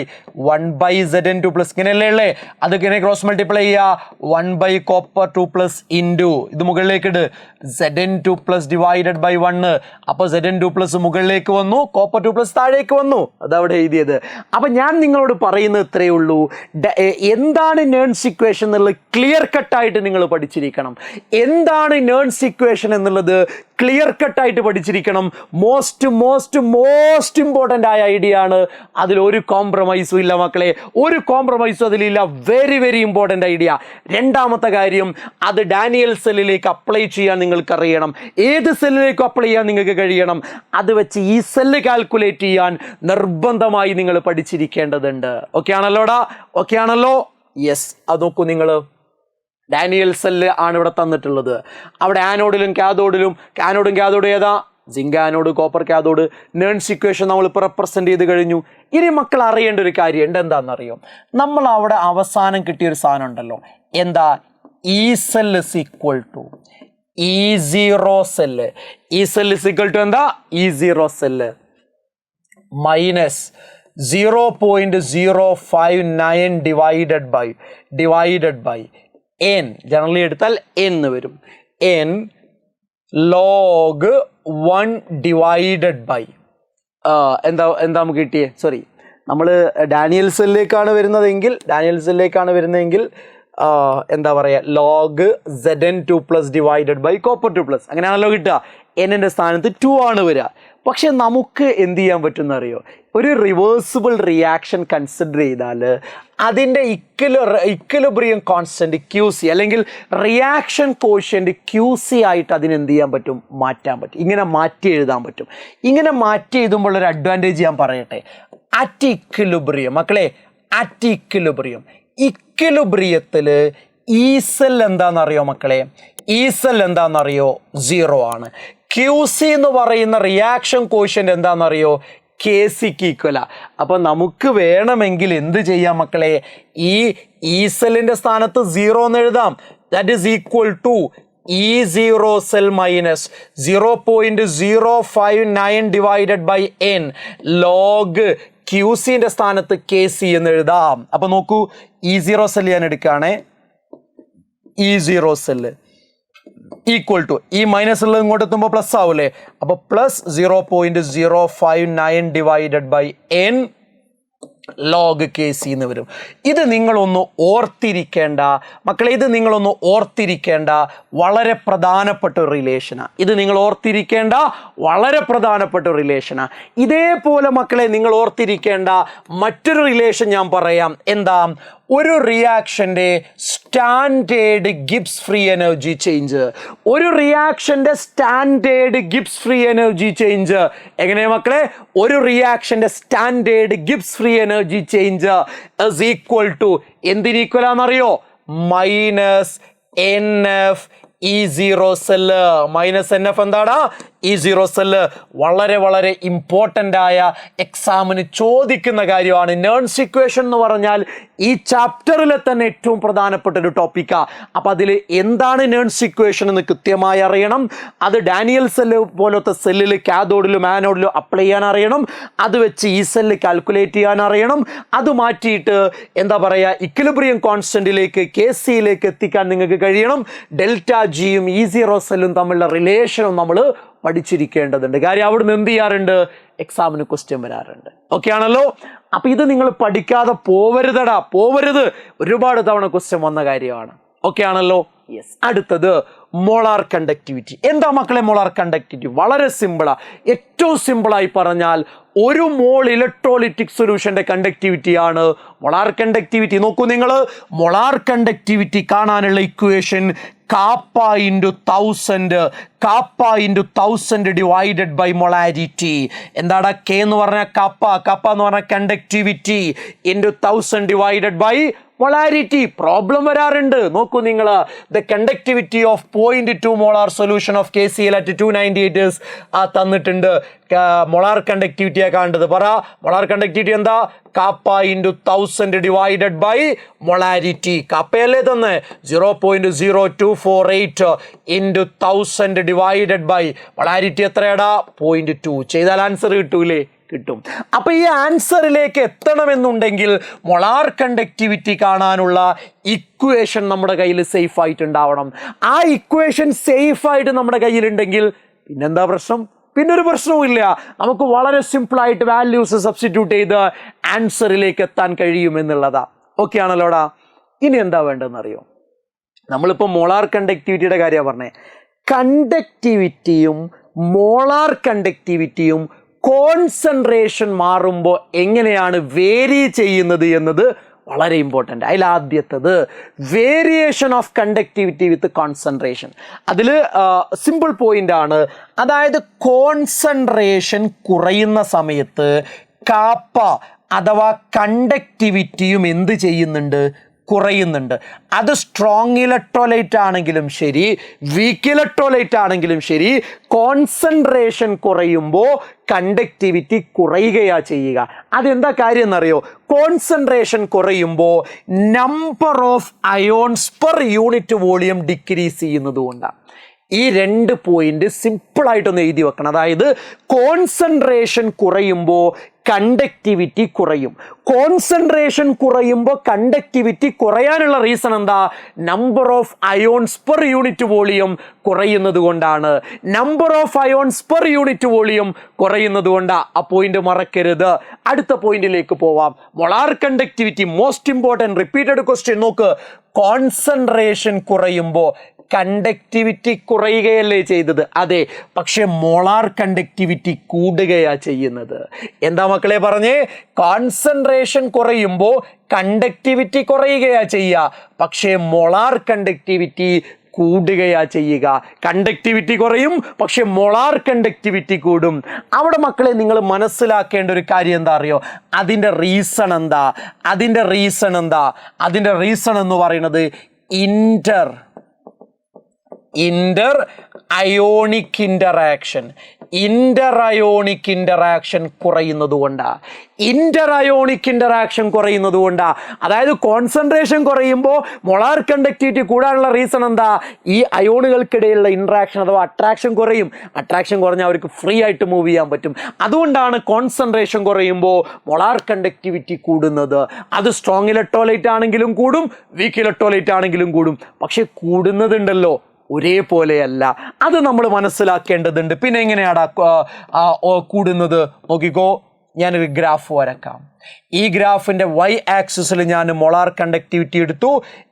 Speaker 1: 1 by Zn2+. ഇങ്ങനെയല്ലേ ഉള്ളേ? അതിങ്ങനെ ക്രോസ് മൾട്ടിപ്ലൈ ചെയ്യുക. 1 by copper 2+ ഇൻറ്റു ഇത് മുകളിലേക്ക് ഇട് Zn2+ ഡിവൈഡഡ് ബൈ 1. അപ്പോൾ Zn2+ മുകളിലേക്ക് വന്നു, copper 2+ താഴേക്ക് വന്നു. അതവിടെ എഴുതിയത്. അപ്പം ഞാൻ നിങ്ങളോട് പറയുന്നത് ഇത്രയേ ഉള്ളൂ. എന്താണ് നേൺസ്റ്റ് ഇക്വേഷൻ എന്നുള്ളത് ക്ലിയർ കട്ടായിട്ട് നിങ്ങൾ പഠിച്ചിരിക്കണം. എന്താണ് നേൺസ്റ്റ് ഇക്വേഷൻ എന്നുള്ളത് ക്ലിയർ കട്ടായിട്ട് പഠിച്ചിരിക്കണം. മോസ്റ്റ് ഇമ്പോർട്ടൻ്റ് ആയ ഐഡിയ ആണ്. അതിലൊരു കോംപ്രമൈസും ഇല്ല മക്കളെ, ഒരു കോംപ്രമൈസും അതിലില്ല. Very important idea. രണ്ടാമത്തെ കാര്യം, അത് ഡാനിയൽ സെല്ലിലേക്ക് അപ്ലൈ ചെയ്യാൻ നിങ്ങൾക്കറിയണം. ഏത് സെല്ലിലേക്ക് അപ്ലൈ ചെയ്യാൻ നിങ്ങൾക്ക് കഴിയണം. അത് വെച്ച് ഈ സെല്ല് കാൽക്കുലേറ്റ് ചെയ്യാൻ നിർബന്ധമായി നിങ്ങൾ പഠിച്ചിരിക്കേണ്ടതുണ്ട്. ഓക്കെ ആണല്ലോടാ? ഓക്കെ ആണല്ലോ? യെസ്. അത് നോക്കൂ നിങ്ങൾ. ഡാനിയൽ സെല്ല് ആണ് ഇവിടെ തന്നിട്ടുള്ളത്. അവിടെ ആനോഡിലും കാഥോഡിലും ഏതാ? Zinc anode, copper cathode. Nernst equation നമ്മളിപ്പോൾ റെപ്രസെന്റ് ചെയ്ത് കഴിഞ്ഞു. ഇനി മക്കൾ അറിയേണ്ട ഒരു കാര്യം എന്താണെന്നറിയോ? നമ്മൾ അവിടെ അവസാനം കിട്ടിയൊരു സാധനം ഉണ്ടല്ലോ. എന്താ? E cell is equal to E0 cell. E cell is equal to എന്താ? E0 cell minus 0.059 divided by n. Generally എടുത്താൽ n വരും. n log 1 ഡിവൈഡഡ് ബൈ എന്താ നമുക്ക് കിട്ടിയേ? സോറി, നമ്മൾ ഡാനിയൽ സെല്ലിലേക്കാണ് വരുന്നതെങ്കിൽ എന്താ പറയുക, log Zn2+ divided by copper 2+, അങ്ങനെയാണല്ലോ കിട്ടുക. എന്നിൻ്റെ സ്ഥാനത്ത് 2 ആണ് വരിക. പക്ഷെ നമുക്ക് എന്ത് ചെയ്യാൻ പറ്റുമെന്ന് അറിയോ? ഒരു റിവേഴ്സിബിൾ റിയാക്ഷൻ കൺസിഡർ ചെയ്താൽ അതിൻ്റെ ഇക്വിലിബ്രിയം കോൺസ്റ്റൻറ്റ് QC അല്ലെങ്കിൽ റിയാക്ഷൻ കോഷ്യൻ്റ് QC ആയിട്ട് അതിനെന്ത് ചെയ്യാൻ പറ്റും? മാറ്റാൻ പറ്റും. ഇങ്ങനെ മാറ്റി എഴുതാൻ പറ്റും. ഇങ്ങനെ മാറ്റി എഴുതുമ്പോൾ ഒരു അഡ്വാൻറ്റേജ് ഞാൻ പറയട്ടെ. അറ്റ് ഇക്വിലിബ്രിയം മക്കളെ, അറ്റ് ഇക്വിലിബ്രിയത്തിൽ ഈസെൽ എന്താണെന്നറിയോ മക്കളെ? ഈസെൽ എന്താണെന്നറിയോ? 0 ആണ്. QC എന്ന് പറയുന്ന റിയാക്ഷൻ കോഷ്യൻ്റ് എന്താണെന്നറിയോ? KCക്ക് ഈക്വലാ. അപ്പം നമുക്ക് വേണമെങ്കിൽ എന്ത് ചെയ്യാം മക്കളെ? ഈ ഈസെല്ലിൻ്റെ സ്ഥാനത്ത് 0 എന്ന് എഴുതാം. That is equal to E0 cell minus 0.059 divided by n log QCൻ്റെ സ്ഥാനത്ത് KC എന്ന് എഴുതാം. അപ്പം നോക്കൂ, E0 സെൽ ഞാൻ എടുക്കുകയാണേ. E0 സെല്ല് ഈക്വൽ ടു ഈ മൈനസ് ഉള്ളത് ഇങ്ങോട്ട് എത്തുമ്പോൾ പ്ലസ് ആവൂലേ? അപ്പോൾ plus 0.059 divided by n log KC എന്ന് വരും. ഇത് നിങ്ങളൊന്ന് ഓർത്തിരിക്കേണ്ട മക്കളെ, വളരെ പ്രധാനപ്പെട്ട ഒരു റിലേഷനാണ്. ഇതേപോലെ മക്കളെ നിങ്ങൾ ഓർത്തിരിക്കേണ്ട മറ്റൊരു റിലേഷൻ ഞാൻ പറയാം. എന്താ? ഒരു റിയാക്ഷൻ്റെ standard Gibbs free energy change എങ്ങനെയാ മക്കളെ? ഒരു റിയാക്ഷൻ്റെ standard Gibbs free energy change is equal to എന്തിന് ഈക്വലാണെന്നറിയോ? -NF E0 cell. -NF എന്താടാ? E0 cell. വളരെ ഇമ്പോർട്ടൻ്റ് ആയ എക്സാമിന് ചോദിക്കുന്ന കാര്യമാണ്. നേൺസ് ഇക്വേഷൻ എന്ന് പറഞ്ഞാൽ ഈ ചാപ്റ്ററിലെ തന്നെ ഏറ്റവും പ്രധാനപ്പെട്ട ഒരു ടോപ്പിക്കാണ്. അപ്പം അതിൽ എന്താണ് നേൺസ് ഇക്വേഷൻ എന്ന് കൃത്യമായി അറിയണം. അത് ഡാനിയൽ സെല്ല് പോലത്തെ സെല്ലിൽ കാഥോഡിലും ആനോഡിലും അപ്ലൈ ചെയ്യാൻ അറിയണം. അത് വെച്ച് ഈ സെല്ല് കാൽക്കുലേറ്റ് ചെയ്യാൻ അറിയണം. അത് മാറ്റിയിട്ട് എന്താ പറയുക, ഇക്വിലിബ്രിയം കോൺസ്റ്റൻറ്റിലേക്ക് KCയിലേക്ക് എത്തിക്കാൻ നിങ്ങൾക്ക് കഴിയണം. ഡെൽറ്റ ജിയും E0 സെല്ലും തമ്മിലുള്ള റിലേഷനും നമ്മൾ പഠിച്ചിരിക്കേണ്ടതുണ്ട്. കാര്യം അവിടുന്ന് എന്ത് ചെയ്യാറുണ്ട്? എക്സാമിന് ക്വസ്റ്റ്യൻ വരാറുണ്ട്. ഓക്കെ ആണല്ലോ? അപ്പം ഇത് നിങ്ങൾ പഠിക്കാതെ പോവരുത്. ഒരുപാട് തവണ ക്വസ്റ്റ്യൻ വന്ന കാര്യമാണ്. ഓക്കെ ആണല്ലോ? യെസ്. അടുത്തത് മോളാർ കണ്ടക്ടിവിറ്റി. എന്താ മക്കളെ മോളാർ കണ്ടക്ടിവിറ്റി? വളരെ സിമ്പിളാ. ഏറ്റവും സിമ്പിളായി പറഞ്ഞാൽ ഒരു മോൾ ഇലക്ട്രോലിറ്റിക് സൊല്യൂഷന്റെ കണ്ടക്ടിവിറ്റിയാണ് മോളാർ കണ്ടക്ടിവിറ്റി. നോക്കൂ നിങ്ങൾ, മോളാർ കണ്ടക്ടിവിറ്റി കാണാനുള്ള equation kappa into 1000 divided by molarity. എന്താടാ K എന്ന് പറഞ്ഞാൽ കാപ്പ എന്ന് പറഞ്ഞാൽ conductivity into 1000 divided by molarity. Problem വരാറുണ്ട്. നോക്കൂ നിങ്ങൾ, the conductivity of 0.2 molar solution of KCl at 298 തന്നിട്ടുണ്ട്. മോളാർ കണ്ടക്ടിവിറ്റിയാണ് കാണേണ്ടത്. പറ, മോളാർ കണ്ടക്ടിവിറ്റി എന്താ? Kappa into 1000 divided by molarity. കാപ്പയല്ലേ തന്നെ? 0.0248 ഇൻറ്റു 1000 ഡിവൈഡഡ് ബൈ മൊളാരിറ്റി എത്രയാടാ? 0.2. ചെയ്താൽ ആൻസർ കിട്ടൂലേ? കിട്ടും. അപ്പൊ ഈ ആൻസറിലേക്ക് എത്തണമെന്നുണ്ടെങ്കിൽ മൊളാർ കണ്ടക്ടിവിറ്റി കാണാനുള്ള ഇക്വേഷൻ നമ്മുടെ കയ്യിൽ സേഫ് ആയിട്ടുണ്ടാവണം. ആ ഇക്വേഷൻ സേഫ് ആയിട്ട് നമ്മുടെ കയ്യിലുണ്ടെങ്കിൽ പിന്നെന്താ പ്രശ്നം? പിന്നൊരു പ്രശ്നവും ഇല്ല. നമുക്ക് വളരെ സിമ്പിളായിട്ട് വാല്യൂസ് സബ്സ്റ്റിറ്റ്യൂട്ട് ചെയ്ത് ആൻസറിലേക്ക് എത്താൻ കഴിയുമെന്നുള്ളതാ. ഓക്കെ ആണല്ലോടാ? ഇനി എന്താ വേണ്ടതെന്നറിയോ? നമ്മളിപ്പോൾ മോളാർ കണ്ടക്ടിവിറ്റിയുടെ കാര്യമാണ് പറഞ്ഞത്. കണ്ടക്ടിവിറ്റിയും മോളാർ കണ്ടക്ടിവിറ്റിയും കോൺസെൻട്രേഷൻ മാറുമ്പോൾ എങ്ങനെയാണ് വേരി ചെയ്യുന്നത് എന്നത് വളരെ ഇമ്പോർട്ടൻ്റ്. അതിലാദ്യത്തത് variation of conductivity with concentration. അതിൽ സിമ്പിൾ പോയിന്റ് ആണ്. അതായത് കോൺസെൻട്രേഷൻ കുറയുന്ന സമയത്ത് കാപ്പ അഥവാ കണ്ടക്ടിവിറ്റിയും എന്ത് ചെയ്യുന്നുണ്ട്? കുറയുന്നുണ്ട്. അത് സ്ട്രോങ് ഇലക്ട്രോലൈറ്റ് ആണെങ്കിലും ശരി, വീക്ക് ഇലക്ട്രോലൈറ്റ് ആണെങ്കിലും ശരി, കോൺസെൻട്രേഷൻ കുറയുമ്പോൾ കണ്ടക്ടിവിറ്റി കുറയുകയാണ് ചെയ്യുക. അതെന്താ കാര്യം എന്നറിയോ? കോൺസെൻട്രേഷൻ കുറയുമ്പോൾ number of ions per unit volume decrease ചെയ്യുന്നത് കൊണ്ടാണ്. ഈ രണ്ട് പോയിന്റ് സിമ്പിളായിട്ടൊന്ന് എഴുതി വെക്കണം. അതായത് കോൺസെൻട്രേഷൻ കുറയുമ്പോൾ കണ്ടക്ടിവിറ്റി കുറയും. കോൺസെൻട്രേഷൻ കുറയുമ്പോൾ കണ്ടക്ടിവിറ്റി കുറയാനുള്ള റീസൺ എന്താ? Number of ions per unit volume കുറയുന്നത് കൊണ്ടാണ്. Number of ions per unit volume കുറയുന്നത് കൊണ്ടാ. ആ പോയിന്റ് മറക്കരുത്. അടുത്ത പോയിന്റിലേക്ക് പോവാം. Molar conductivity most important repeated question. നോക്ക്, കോൺസെൻട്രേഷൻ കുറയുമ്പോൾ കണ്ടക്ടിവിറ്റി കുറയുകയല്ലേ ചെയ്തത്? അതെ, പക്ഷെ മോളാർ കണ്ടക്ടിവിറ്റി കൂടുകയാ ചെയ്യുന്നത്. എന്താ മക്കളെ പറഞ്ഞേ? കോൺസെൻട്രേഷൻ കുറയുമ്പോൾ കണ്ടക്ടിവിറ്റി കുറയുകയാ ചെയ്യുക, പക്ഷേ മോളാർ കണ്ടക്ടിവിറ്റി കൂടുകയാ ചെയ്യുക. കണ്ടക്ടിവിറ്റി കുറയും, പക്ഷെ മോളാർ കണ്ടക്ടിവിറ്റി കൂടും. അവിടെ മക്കളെ നിങ്ങൾ മനസ്സിലാക്കേണ്ട ഒരു കാര്യം എന്താ അറിയോ? അതിൻ്റെ റീസൺ എന്താ? അതിൻ്റെ റീസൺ എന്ന് പറയുന്നത് ഇന്റർ അയോണിക് ഇന്ററായോണിക് കുറയുന്നത് കൊണ്ടാ. അതായത് കോൺസെൻട്രേഷൻ കുറയുമ്പോൾ മൊളാർ കണ്ടക്ടിവിറ്റി കൂടാനുള്ള റീസൺ എന്താ? ഈ അയോണുകൾക്കിടയിലുള്ള ഇൻട്രാക്ഷൻ അഥവാ അട്രാക്ഷൻ കുറയും. അട്രാക്ഷൻ കുറഞ്ഞാൽ അവർക്ക് ഫ്രീ ആയിട്ട് മൂവ് ചെയ്യാൻ പറ്റും. അതുകൊണ്ടാണ് കോൺസെൻട്രേഷൻ കുറയുമ്പോൾ മൊളാർ കണ്ടക്ടിവിറ്റി കൂടുന്നത്. അത് സ്ട്രോങ് ഇലക്ട്രോലൈറ്റ് ആണെങ്കിലും കൂടും, വീക്ക് ഇലക്ട്രോലൈറ്റ് ആണെങ്കിലും കൂടും. പക്ഷെ കൂടുന്നതുണ്ടല്ലോ, ഒരേപോലെയല്ല. അത് നമ്മൾ മനസ്സിലാക്കേണ്ടതുണ്ട്. പിന്നെ എങ്ങനെയാണ് കൂടുന്നത്? നോക്കിക്കോ, ഞാനൊരു ഗ്രാഫ് വരക്കാം. ഈ ഗ്രാഫിൻ്റെ വൈ ആക്സിസിൽ ഞാൻ മൊളാർ കണ്ടക്ടിവിറ്റി എടുത്തു,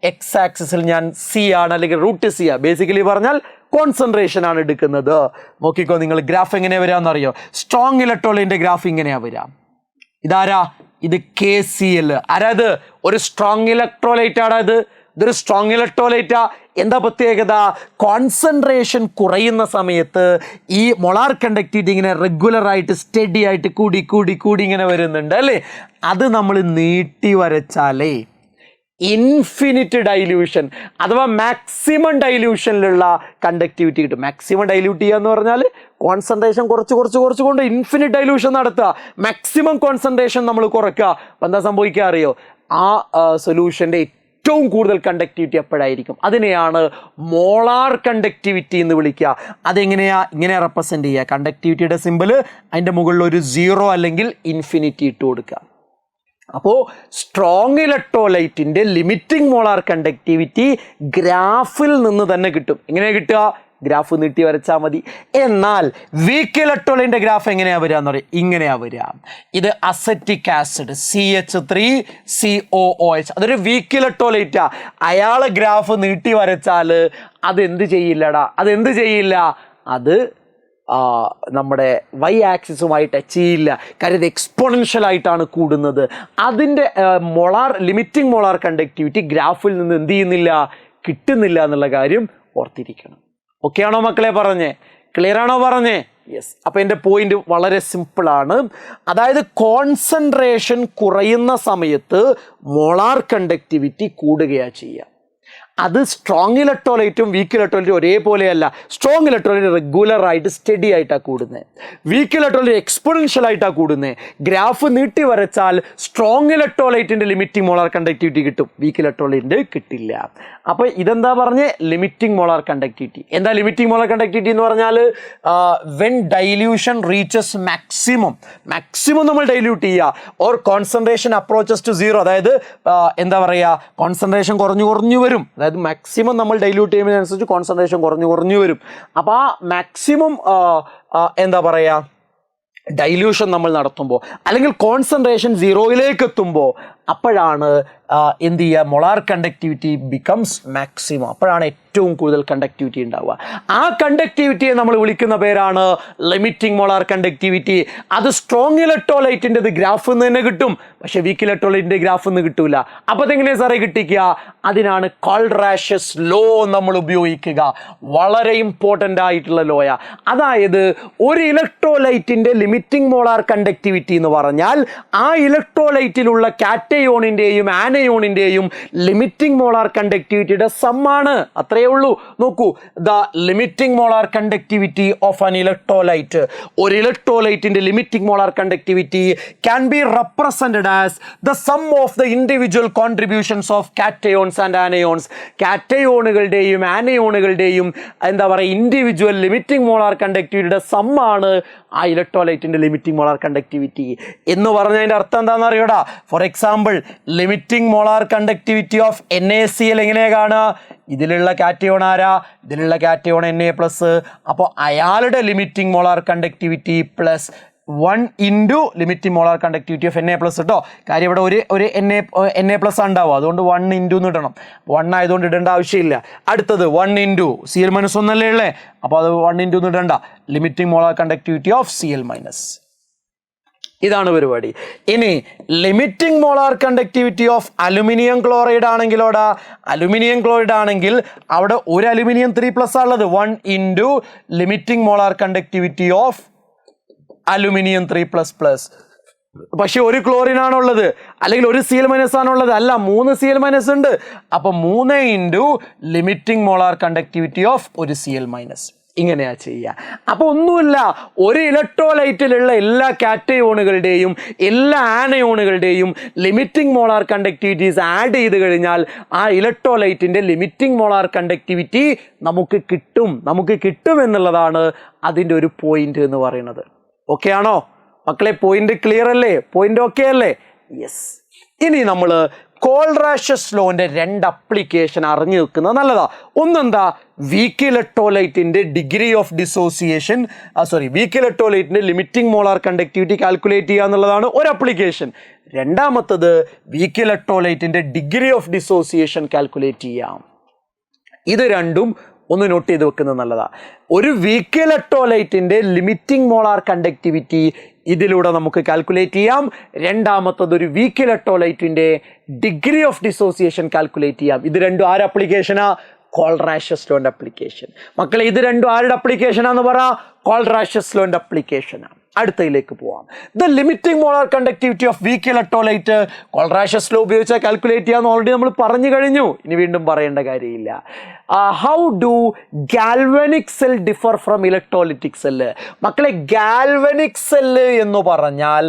Speaker 1: എക്സ് ആക്സിസിൽ ഞാൻ സി ആണ് അല്ലെങ്കിൽ റൂട്ട് സി ആണ്, ബേസിക്കലി പറഞ്ഞാൽ കോൺസെൻട്രേഷൻ ആണ് എടുക്കുന്നത്. നോക്കിക്കോ, നിങ്ങൾ ഗ്രാഫ് എങ്ങനെയാ വരാമെന്നറിയോ? സ്ട്രോങ് ഇലക്ട്രോലൈറ്റിൻ്റെ ഗ്രാഫ് ഇങ്ങനെയാ വരാം. ഇതാരാ? ഇത് KCl. ആരാത്? ഒരു സ്ട്രോങ് ഇലക്ട്രോലൈറ്റ് ആണ്. ഇതൊരു സ്ട്രോങ് ഇലക്ട്രോലൈറ്റാ. എന്താ പ്രത്യേകത? കോൺസെൻട്രേഷൻ കുറയുന്ന സമയത്ത് ഈ മൊളാർ കണ്ടക്ടിവിറ്റി ഇങ്ങനെ റെഗുലറായിട്ട് സ്റ്റഡി ആയിട്ട് കൂടി ഇങ്ങനെ വരുന്നുണ്ട് അല്ലേ? അത് നമ്മൾ നീട്ടി വരച്ചാലേ ഇൻഫിനിറ്റ് ഡൈല്യൂഷൻ അഥവാ മാക്സിമം ഡൈല്യൂഷനിലുള്ള കണ്ടക്ടിവിറ്റി കിട്ടും. മാക്സിമം ഡൈല്യൂട്ട് ചെയ്യുക എന്ന് പറഞ്ഞാൽ കോൺസെൻട്രേഷൻ കുറച്ച് കൊണ്ട് ഇൻഫിനിറ്റ് ഡൈല്യൂഷൻ നടത്തുക. മാക്സിമം കോൺസെൻട്രേഷൻ നമ്മൾ കുറയ്ക്കുക. അപ്പം എന്താ സംഭവിക്കുക അറിയോ? ആ സൊല്യൂഷൻ്റെ ഏറ്റവും കൂടുതൽ കണ്ടക്ടിവിറ്റി എപ്പോഴായിരിക്കും? അതിനെയാണ് മോളാർ കണ്ടക്ടിവിറ്റി എന്ന് വിളിക്കുക. അതെങ്ങനെയാ? ഇങ്ങനെ റെപ്രസെൻ്റ് ചെയ്യുക. കണ്ടക്ടിവിറ്റിയുടെ സിമ്പിൾ അതിൻ്റെ മുകളിൽ ഒരു 0 അല്ലെങ്കിൽ ഇൻഫിനിറ്റി ഇട്ട് കൊടുക്കുക. അപ്പോൾ സ്ട്രോങ് ഇലക്ട്രോലൈറ്റിൻ്റെ ലിമിറ്റിംഗ് മോളാർ കണ്ടക്ടിവിറ്റി ഗ്രാഫിൽ നിന്ന് തന്നെ കിട്ടും. എങ്ങനെയാ കിട്ടുക? ഗ്രാഫ് നീട്ടി വരച്ചാൽ മതി. എന്നാൽ വീക്ക് ഇലക്ട്രോലൈറ്റിൻ്റെ ഗ്രാഫ് എങ്ങനെയാ വരിക എന്ന് പറയും? ഇങ്ങനെയാ വരിക. ഇത് അസറ്റിക് ആസിഡ് CH3COOH, അതൊരു വീക്ക് ഇലക്ട്രോലൈറ്റാ. അയാളെ ഗ്രാഫ് നീട്ടി വരച്ചാൽ അതെന്ത് ചെയ്യില്ല? അത് നമ്മുടെ വൈ ആക്സിസുമായി ടച്ച് ചെയ്യില്ല. കാര്യം ഇത് എക്സ്പോണൻഷ്യൽ ആയിട്ടാണ് കൂടുന്നത്. അതിൻ്റെ ലിമിറ്റിംഗ് മോളാർ കണ്ടക്ടിവിറ്റി ഗ്രാഫിൽ നിന്ന് എന്ത് ചെയ്യുന്നില്ല? കിട്ടുന്നില്ല എന്നുള്ള കാര്യം ഓർത്തിരിക്കണം. ഓക്കെ ആണോ മക്കളെ? പറഞ്ഞേ? ക്ലിയർ ആണോ? പറഞ്ഞേ? യെസ്. അപ്പോൾ എൻ്റെ പോയിന്റ് വളരെ സിമ്പിളാണ്. അതായത് കോൺസെൻട്രേഷൻ കുറയുന്ന സമയത്ത് മോളാർ കണ്ടക്ടിവിറ്റി കൂടുകയാണ് ചെയ്യുക. അത് സ്ട്രോങ് ഇലക്ട്രോലൈറ്റും വീക്ക് ഇലക്ട്രോലൈറ്റും ഒരേപോലെയല്ല. സ്ട്രോങ് ഇലക്ട്രോലൈറ്റ് റെഗുലറായിട്ട് സ്റ്റഡി ആയിട്ടാണ് കൂടുന്നത്. വീക്ക് ഇലക്ട്രോലൈറ്റ് എക്സ്പോണൻഷ്യൽ ആയിട്ടാണ് കൂടുന്നത്. ഗ്രാഫ് നീട്ടി വരച്ചാൽ സ്ട്രോങ് ഇലക്ട്രോലൈറ്റിൻ്റെ ലിമിറ്റിംഗ് മോളാർ കണ്ടക്ടിവിറ്റി കിട്ടും, വീക്ക് ഇലക്ട്രോലൈറ്റിൻ്റെ കിട്ടില്ല. അപ്പോൾ ഇതെന്താ പറഞ്ഞ്? Limiting molar conductivity. എന്താ ലിമിറ്റിംഗ് മോളാർ കണ്ടക്ടിവിറ്റി എന്ന് പറഞ്ഞാൽ വെൻ ഡൈല്യൂഷൻ റീച്ചസ് മാക്സിമം നമ്മൾ ഡൈല്യൂട്ട് ചെയ്യുക, ഓർ കോൺസെൻട്രേഷൻ അപ്രോച്ചസ് ടു 0, അതായത് എന്താ പറയുക, കോൺസെൻട്രേഷൻ കുറഞ്ഞു വരും. അതായത് മാക്സിമം നമ്മൾ ഡൈല്യൂട്ട് ചെയ്യുന്നതിനനുസരിച്ച് കോൺസെൻട്രേഷൻ കുറഞ്ഞു വരും. അപ്പോൾ ആ മാക്സിമം എന്താ പറയുക, ഡൈല്യൂഷൻ നമ്മൾ നടത്തുമ്പോൾ അല്ലെങ്കിൽ കോൺസെൻട്രേഷൻ 0യിലേക്ക് എത്തുമ്പോൾ അപ്പോഴാണ് എന്ത് ചെയ്യുക? Molar conductivity becomes maximum. അപ്പോഴാണ് ഏറ്റവും കൂടുതൽ കണ്ടക്ടിവിറ്റി ഉണ്ടാവുക. ആ കണ്ടക്ടിവിറ്റിയെ നമ്മൾ വിളിക്കുന്ന പേരാണ് ലിമിറ്റിംഗ് മൊളാർ കണ്ടക്ടിവിറ്റി. അത് സ്ട്രോങ് ഇലക്ട്രോലൈറ്റിൻ്റെ ഗ്രാഫിൽ നിന്ന് തന്നെ കിട്ടും, പക്ഷേ വീക്ക് ഇലക്ട്രോലൈറ്റിൻ്റെ ഗ്രാഫിൽ നിന്ന് കിട്ടൂല. അപ്പോൾ അതെങ്ങനെയാണ് സാറേ കിട്ടിക്കുക? അതിനാണ് കോൾറാഷ്യസ് ലോ നമ്മൾ ഉപയോഗിക്കുക. വളരെ ഇമ്പോർട്ടൻ്റ് ആയിട്ടുള്ള ലോയാ. അതായത് ഒരു ഇലക്ട്രോലൈറ്റിൻ്റെ ലിമിറ്റിംഗ് മോളാർ കണ്ടക്ടിവിറ്റി എന്ന് പറഞ്ഞാൽ ആ ഇലക്ട്രോലൈറ്റിലുള്ള കാറ്റയോണിൻ്റെയും ആനയോണിൻ്റെയും ലിമിറ്റിംഗ് മോളാർ കണ്ടക്ടിവിറ്റിയുടെ സമ്മാണ്. അത്രയേ ഉള്ളൂ. നോക്കൂ, the limiting molar conductivity of an electrolyte, ഒരു ഇലക്ട്രോലൈറ്റിൻ്റെ limiting molar conductivity can be represented as the sum of the individual contributions of cations and anions. കാറ്റയോണുകളുടെയും ആനയോണുകളുടെയും എന്താ പറയുക, ഇൻഡിവിജ്വൽ ലിമിറ്റിംഗ് മോളാർ കണ്ടക്ടിവിറ്റിയുടെ സമ്മാണ് ആ ഇലക്ട്രോലൈറ്റിൻ്റെ ലിമിറ്റിംഗ് മോളാർ കണ്ടക്ടിവിറ്റി എന്ന് പറഞ്ഞതിൻ്റെ അർത്ഥം എന്താണെന്ന് അറിയൂടാ. For example, limiting molar conductivity of NaCl എങ്ങനെയാണ് കാണുക? ഇതിലുള്ള കാറ്റയോൺ ആരാ? ഇതിലുള്ള കാറ്റയോൺ Na+. അപ്പോൾ അയാളുടെ limiting molar conductivity plus 1 into limiting molar conductivity of Na+ കേട്ടോ. കാര്യം ഇവിടെ ഒരു Na+ ഉണ്ടാവും, അതുകൊണ്ട് 1 ഇൻറ്റു എന്ന് ഇടണം. 1 ആയതുകൊണ്ട് ഇടേണ്ട ആവശ്യമില്ല. അടുത്തത് 1 ഇൻറ്റു Cl-1 അല്ലേ ഉള്ളേ, അപ്പോൾ അത് 1 ഇൻറ്റു എന്ന് ഇടണ്ട. Limiting molar conductivity of Cl-. ഇതാണ് പരിപാടി. ഇനി limiting molar conductivity of aluminium chloride ആണെങ്കിലോടാ, അലുമിനിയം ക്ലോറൈഡ് ആണെങ്കിൽ അവിടെ ഒരു അലുമിനിയം 3+ ഉള്ളത്. 1 into limiting molar conductivity of aluminium 3++. പക്ഷെ ഒരു ക്ലോറിൻ ആണുള്ളത്, അല്ലെങ്കിൽ ഒരു Cl- ആണുള്ളത്. അല്ല, 3 Cl- ഉണ്ട്. അപ്പൊ 3 into limiting molar conductivity of ഒരു Cl-. ഇങ്ങനെയാ ചെയ്യുക. അപ്പോൾ ഒന്നുമില്ല, ഒരു ഇലക്ട്രോലൈറ്റിലുള്ള എല്ലാ കാറ്റയോണുകളുടെയും എല്ലാ ആനയോണുകളുടെയും ലിമിറ്റിംഗ് മോളാർ കണ്ടക്ടിവിറ്റീസ് ആഡ് ചെയ്ത് കഴിഞ്ഞാൽ ആ ഇലക്ട്രോലൈറ്റിൻ്റെ ലിമിറ്റിംഗ് മോളാർ കണ്ടക്ടിവിറ്റി നമുക്ക് കിട്ടും എന്നുള്ളതാണ് അതിൻ്റെ ഒരു പോയിന്റ് എന്ന് പറയുന്നത്. ഓക്കെ ആണോ മക്കളെ? പോയിന്റ് ക്ലിയർ അല്ലേ? പോയിന്റ് ഓക്കെ അല്ലേ? യെസ്. ഇനി നമ്മൾ കോൾറാഷ്യസ് ലോന്റെ 2 അപ്ലിക്കേഷൻ അറിഞ്ഞു വെക്കുന്നത് നല്ലതാ. ഒന്നെന്താ? വീക്ക് ഇലക്ട്രോലൈറ്റിന്റെ ഡിഗ്രി ഓഫ് ഡിസോസിയേഷൻ, വീക്ക് ഇലക്ട്രോലൈറ്റിന്റെ ലിമിറ്റിംഗ് മോളാർ കണ്ടക്ടിവിറ്റി കാൽക്കുലേറ്റ് ചെയ്യുക എന്നുള്ളതാണ് ഒരു അപ്ലിക്കേഷൻ. രണ്ടാമത്തത് വീക്ക് ഇലക്ട്രോലൈറ്റിന്റെ ഡിഗ്രി ഓഫ് ഡിസോസിയേഷൻ കാൽക്കുലേറ്റ് ചെയ്യാം. ഇത് രണ്ടും ഒന്ന് നോട്ട് ചെയ്ത് വെക്കുന്നത് നല്ലതാ. ഒരു വീക്ക് ഇലക്ട്രോലൈറ്റിന്റെ ലിമിറ്റിംഗ് മോളാർ കണ്ടക്ടിവിറ്റി ഇതിലൂടെ നമുക്ക് കാൽക്കുലേറ്റ് ചെയ്യാം. രണ്ടാമത്തത് ഒരു വീക്ക് ഇലക്ട്രോലൈറ്റിന്റെ ഡിഗ്രി ഓഫ് ഡിസോസിയേഷൻ കാൽക്കുലേറ്റ് ചെയ്യാം. ഇത് രണ്ടും ആരുടെ അപ്ലിക്കേഷനാ? കോൾറാഷ്യസ് ലോന്റെ അപ്ലിക്കേഷൻ. മക്കളെ, ഇത് രണ്ടും ആരുടെ അപ്ലിക്കേഷനാന്ന് പറ? കോൾറാഷ്യസ് ലോന്റെ അപ്ലിക്കേഷനാണ്. അടുത്തതിലേക്ക് പോവാം. The limiting molar conductivity of weak electrolyte Kohlrausch's law ഉപയോഗിച്ചാൽ കാൽക്കുലേറ്റ് ചെയ്യാമെന്ന് ഓൾറെഡി നമ്മൾ പറഞ്ഞു കഴിഞ്ഞു, ഇനി വീണ്ടും പറയേണ്ട കാര്യമില്ല. How do galvanic cell differ from electrolytic cell? മക്കളെ, ഗാൽവനിക് സെല്ല് എന്ന് പറഞ്ഞാൽ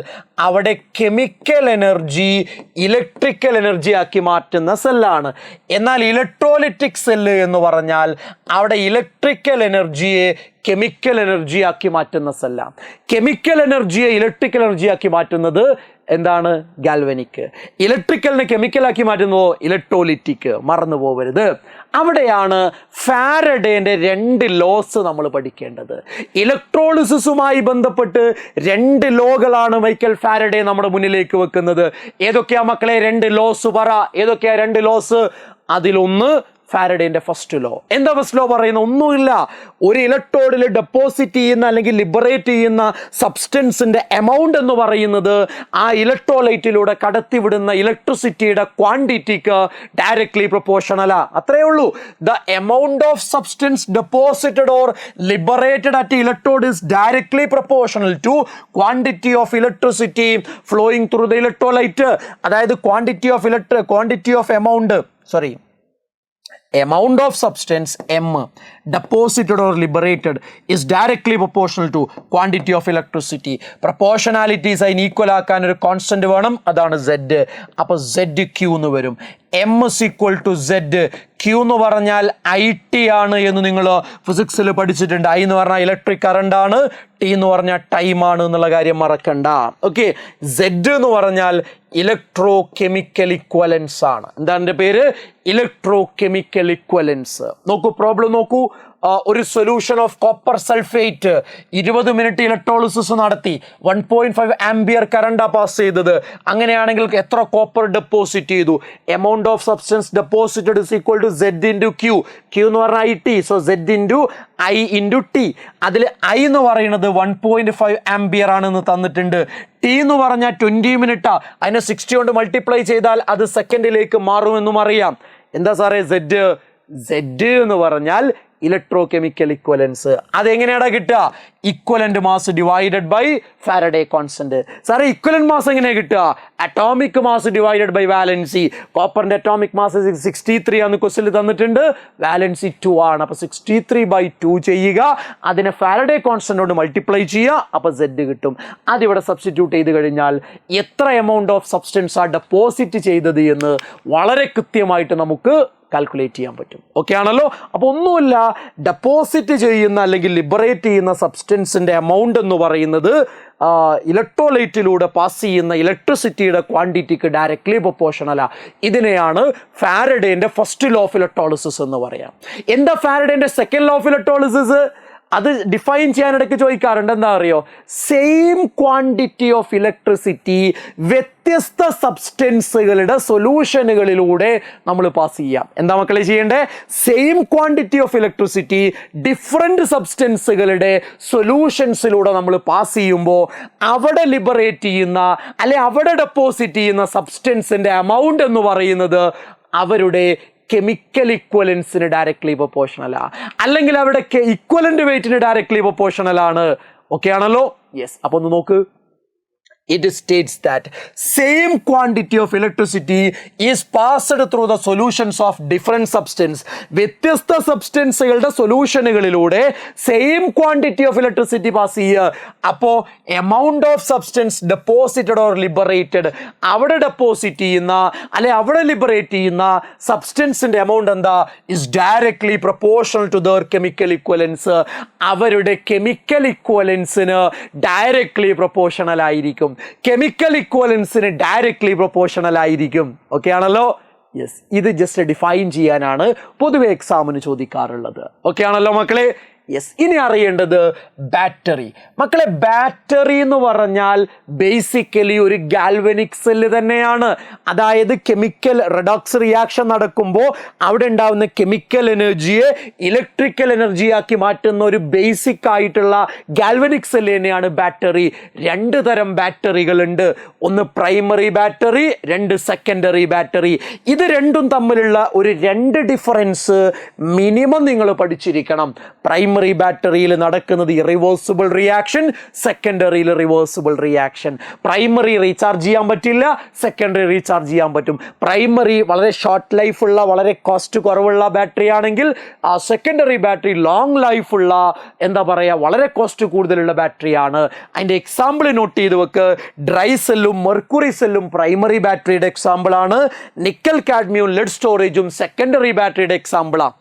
Speaker 1: അവിടെ കെമിക്കൽ എനർജി ഇലക്ട്രിക്കൽ എനർജി ആക്കി മാറ്റുന്ന സെല്ലാണ്. എന്നാൽ ഇലക്ട്രോലിറ്റിക് സെല്ല് എന്ന് പറഞ്ഞാൽ അവിടെ ഇലക്ട്രിക്കൽ എനർജിയെ കെമിക്കൽ എനർജി ആക്കി മാറ്റുന്ന സെല്ലാണ്. കെമിക്കൽ എനർജിയെ ഇലക്ട്രിക്കൽ എനർജി ആക്കി മാറ്റുന്നത് എന്താണ്? ഗാൽവനിക്. ഇലക്ട്രിക്കലിനെ കെമിക്കലാക്കി മാറ്റുന്നതോ ഇലക്ട്രോലിറ്റിക്. മറന്നു പോകരുത്. അവിടെയാണ് ഫാരഡേന്റെ 2 ലോസ് നമ്മൾ പഠിക്കേണ്ടത്. ഇലക്ട്രോളിസിസുമായി ബന്ധപ്പെട്ട് 2 ലോകളാണ് മൈക്കൽ ഫാരഡേ നമ്മുടെ മുന്നിലേക്ക് വെക്കുന്നത്. ഏതൊക്കെയാ മക്കളെ 2 ലോസ് പറ? ഏതൊക്കെയാ 2 ലോസ്? അതിലൊന്ന് ഫാരഡേന്റെ ഫസ്റ്റ് ലോ. എന്താ ഫസ്റ്റ് ലോ പറയുന്നത്? ഒന്നുമില്ല, ഒരു ഇലക്ട്രോഡിൽ ഡെപ്പോസിറ്റ് ചെയ്യുന്ന അല്ലെങ്കിൽ ലിബറേറ്റ് ചെയ്യുന്ന സബ്സ്റ്റൻസിന്റെ എമൗണ്ട് എന്ന് പറയുന്നത് ആ ഇലക്ട്രോലൈറ്റിലൂടെ കടത്തിവിടുന്ന ഇലക്ട്രിസിറ്റിയുടെ ക്വാണ്ടിറ്റിക്ക് ഡയറക്ട്ലി പ്രൊപ്പോർഷണലാ. അത്രേ ഉള്ളൂ. The amount of substance deposited or liberated at electrode is directly proportional to quantity of electricity flowing through the electrolyte. അതായത് quantity of amount of substance M deposited or liberated is directly proportional to quantity of electricity. Proportionality is equal ആക്കാൻ ഒരു കോൺസ്റ്റന്റ് വേണം, അതാണ് Z. അപ്പോൾ ZQ എന്ന് വരും. M is equal to Z. Q എന്ന് പറഞ്ഞാൽ IT ആണ് എന്ന് നിങ്ങൾ ഫിസിക്സിൽ പഠിച്ചിട്ടുണ്ട്. I എന്ന് പറഞ്ഞാൽ ഇലക്ട്രിക് കറണ്ട് ആണ്, T എന്ന് പറഞ്ഞാൽ ടൈം ആണ് എന്നുള്ള കാര്യം മറക്കണ്ട. ഓക്കെ, Z എന്ന് പറഞ്ഞാൽ ഇലക്ട്രോ കെമിക്കൽ ഇക്വലൻസ് ആണ്. എന്താണ് എൻ്റെ പേര്? Electrochemical equivalence. നോക്കൂ, പ്രോബ്ലം നോക്കൂ. ഒരു solution of copper sulphate 20 minute electrolysis നടത്തി 1.5 ആംപിയർ കറണ്ടാ പാസ് ചെയ്തത്. അങ്ങനെയാണെങ്കിൽ എത്ര കോപ്പർ ഡെപ്പോസിറ്റ് ചെയ്തു? Amount of substance deposited is equal to Z into Q. Q എന്ന് പറഞ്ഞാൽ IT, so Z into I into T. അതിൽ I എന്ന് പറയുന്നത് 1.5 ആംപിയർ ആണെന്ന് തന്നിട്ടുണ്ട്. T എന്ന് പറഞ്ഞാൽ 20 മിനിറ്റാ. അതിനെ 60 കൊണ്ട് മൾട്ടിപ്ലൈ ചെയ്താൽ അത് സെക്കൻഡിലേക്ക് മാറുമെന്നും അറിയാം. എന്താ സാറേ Z എന്ന് പറഞ്ഞാൽ ഇലക്ട്രോ കെമിക്കൽ ഇക്വലൻസ്. അതെങ്ങനെയാണ് കിട്ടുക? Equivalent mass divided by Faraday constant. സാറേ ഇക്വലന്റ് മാസ് എങ്ങനെയാണ് കിട്ടുക? Atomic mass divided by valency. കോപ്പറിന്റെ അറ്റോമിക് മാസ് 63 ആണ് ക്വസ്റ്റ്യൻ തന്നിട്ടുണ്ട്, വാലൻസി 2 ആണ്. അപ്പോൾ 63/2 ചെയ്യുക, അതിനെ ഫാരഡേ കോൺസ്റ്റന്റ് കൊണ്ട് മൾട്ടിപ്ലൈ ചെയ്യുക, അപ്പോൾ Z കിട്ടും. അതിവിടെ സബ്സ്റ്റിറ്റ്യൂട്ട് ചെയ്ത് കഴിഞ്ഞാൽ എത്ര എമൗണ്ട് ഓഫ് സബ്സ്റ്റൻസ് ആ ഡെപ്പോസിറ്റ് ചെയ്തത് എന്ന് വളരെ കൃത്യമായിട്ട് നമുക്ക് കാൽക്കുലേറ്റ് ചെയ്യാൻ പറ്റും. ഓക്കെ ആണല്ലോ? അപ്പോൾ ഒന്നുമില്ല, ഡെപ്പോസിറ്റ് ചെയ്യുന്ന അല്ലെങ്കിൽ ലിബറേറ്റ് ചെയ്യുന്ന സബ്സ്റ്റൻസിൻ്റെ എമൗണ്ട് എന്ന് പറയുന്നത് ഇലക്ട്രോലൈറ്റിലൂടെ പാസ് ചെയ്യുന്ന ഇലക്ട്രിസിറ്റിയുടെ ക്വാണ്ടിറ്റിക്ക് ഡയറക്ട്ലി പ്രൊപ്പോർഷണലാണ്. ഇതിനെയാണ് ഫാരഡേൻ്റെ ഫസ്റ്റ് ലോ ഓഫ് ഇലക്ട്രോളിസിസ് എന്ന് പറയാം. എന്താ ഫാരഡേൻ്റെ സെക്കൻഡ് ലോ ഓഫ് ഇലക്ട്രോളിസിസ്? അത് ഡിഫൈൻ ചെയ്യാനിടയ്ക്ക് ചോദിക്കാറുണ്ട്. എന്താ അറിയോ? സെയിം ക്വാണ്ടിറ്റി ഓഫ് ഇലക്ട്രിസിറ്റി വ്യത്യസ്ത സബ്സ്റ്റൻസുകളുടെ സൊല്യൂഷനുകളിലൂടെ നമ്മൾ പാസ് ചെയ്യാം. എന്താ മക്കളെ ചെയ്യേണ്ടേ? Same quantity of electricity different സബ്സ്റ്റൻസുകളുടെ സൊല്യൂഷൻസിലൂടെ നമ്മൾ പാസ് ചെയ്യുമ്പോൾ അവിടെ ലിബറേറ്റ് ചെയ്യുന്ന അല്ലെ അവിടെ ഡെപ്പോസിറ്റ് ചെയ്യുന്ന സബ്സ്റ്റൻസിൻ്റെ എമൗണ്ട് എന്ന് പറയുന്നത് അവരുടെ കെമിക്കൽ ഇക്വലൻസിന് ഡയറക്ട്ലി പ്രൊപ്പോർഷണലാണ്, അല്ലെങ്കിൽ അവിടെ ഇക്വലന്റ് വെയിറ്റിന് ഡയറക്ട്ലി പ്രൊപ്പോർഷണലാണ്. ഓക്കെ ആണല്ലോ? യെസ്. അപ്പോൾ ഒന്ന് നോക്ക്. It states that same quantity of electricity is passed through the solutions of different substance. വ്യത്യസ്ത സബ്സ്റ്റൻസുകളുടെ സൊല്യൂഷനുകളിലൂടെ same quantity of electricity pass ചെയ്യുക. അപ്പോൾ amount of substance deposited or liberated, അവിടെ ഡെപ്പോസിറ്റ് ചെയ്യുന്ന അല്ലെ അവിടെ ലിബറേറ്റ് ചെയ്യുന്ന സബ്സ്റ്റൻസിൻ്റെ എമൗണ്ട് എന്താ? Is directly proportional to their chemical equivalence. അവരുടെ കെമിക്കൽ ഇക്വലൻസിന് ഡയറക്ട്ലി പ്രൊപ്പോർഷണൽ ആയിരിക്കും. കെമിക്കൽ ഇക്വലൻസിന് ഡയറക്ട്ലി പ്രൊപ്പോർഷണൽ ആയിരിക്കും. ഓക്കെ ആണല്ലോ? യെസ്. ഇത് ജസ്റ്റ് ഡിഫൈൻ ചെയ്യാനാണ് പൊതുവെ എക്സാമിന് ചോദിക്കാറുള്ളത്. ഓക്കെ ആണല്ലോ മക്കളെ? യെസ്. ഇനി അറിയേണ്ടത് ബാറ്ററി. മക്കളെ, ബാറ്ററി എന്ന് പറഞ്ഞാൽ ബേസിക്കലി ഒരു ഗാൽവനിക് സെല്ല് തന്നെയാണ്. അതായത് കെമിക്കൽ റെഡോക്സ് റിയാക്ഷൻ നടക്കുമ്പോൾ അവിടെ ഉണ്ടാകുന്ന കെമിക്കൽ എനർജിയെ ഇലക്ട്രിക്കൽ എനർജിയാക്കി മാറ്റുന്ന ഒരു ബേസിക് ആയിട്ടുള്ള ഗാൽവനിക് സെല്ല് തന്നെയാണ് ബാറ്ററി. 2 തരം ബാറ്ററികളുണ്ട്. ഒന്ന് പ്രൈമറി ബാറ്ററി, 2 സെക്കൻഡറി ബാറ്ററി. ഇത് രണ്ടും തമ്മിലുള്ള ഒരു 2 ഡിഫറൻസ് മിനിമം നിങ്ങൾ പഠിച്ചിരിക്കണം. പ്രൈമറി ബാറ്ററിയിൽ നടക്കുന്നത് ഇറിവേഴ്സിബിൾ റിയാക്ഷൻ, സെക്കൻഡറിയിൽ റിവേഴ്സിബിൾ റിയാക്ഷൻ. പ്രൈമറി റീചാർജ് ചെയ്യാൻ പറ്റില്ല, സെക്കൻഡറി റീചാർജ് ചെയ്യാൻ പറ്റും. പ്രൈമറി വളരെ ഷോർട്ട് ലൈഫുള്ള വളരെ കോസ്റ്റ് കുറവുള്ള ബാറ്ററി ആണെങ്കിൽ ആ സെക്കൻഡറി ബാറ്ററി ലോങ് ലൈഫുള്ള എന്താ പറയുക വളരെ കോസ്റ്റ് കൂടുതലുള്ള ബാറ്ററിയാണ്. അതിൻ്റെ എക്സാമ്പിൾ നോട്ട് ചെയ്ത് വെക്ക്. ഡ്രൈ സെല്ലും മെർക്കുറി സെല്ലും പ്രൈമറി ബാറ്ററിയുടെ എക്സാമ്പിളാണ്. നിക്കൽ കാഡ്മിയം ലെഡ് സ്റ്റോറേജും സെക്കൻഡറി ബാറ്ററിയുടെ എക്സാമ്പിളാണ്.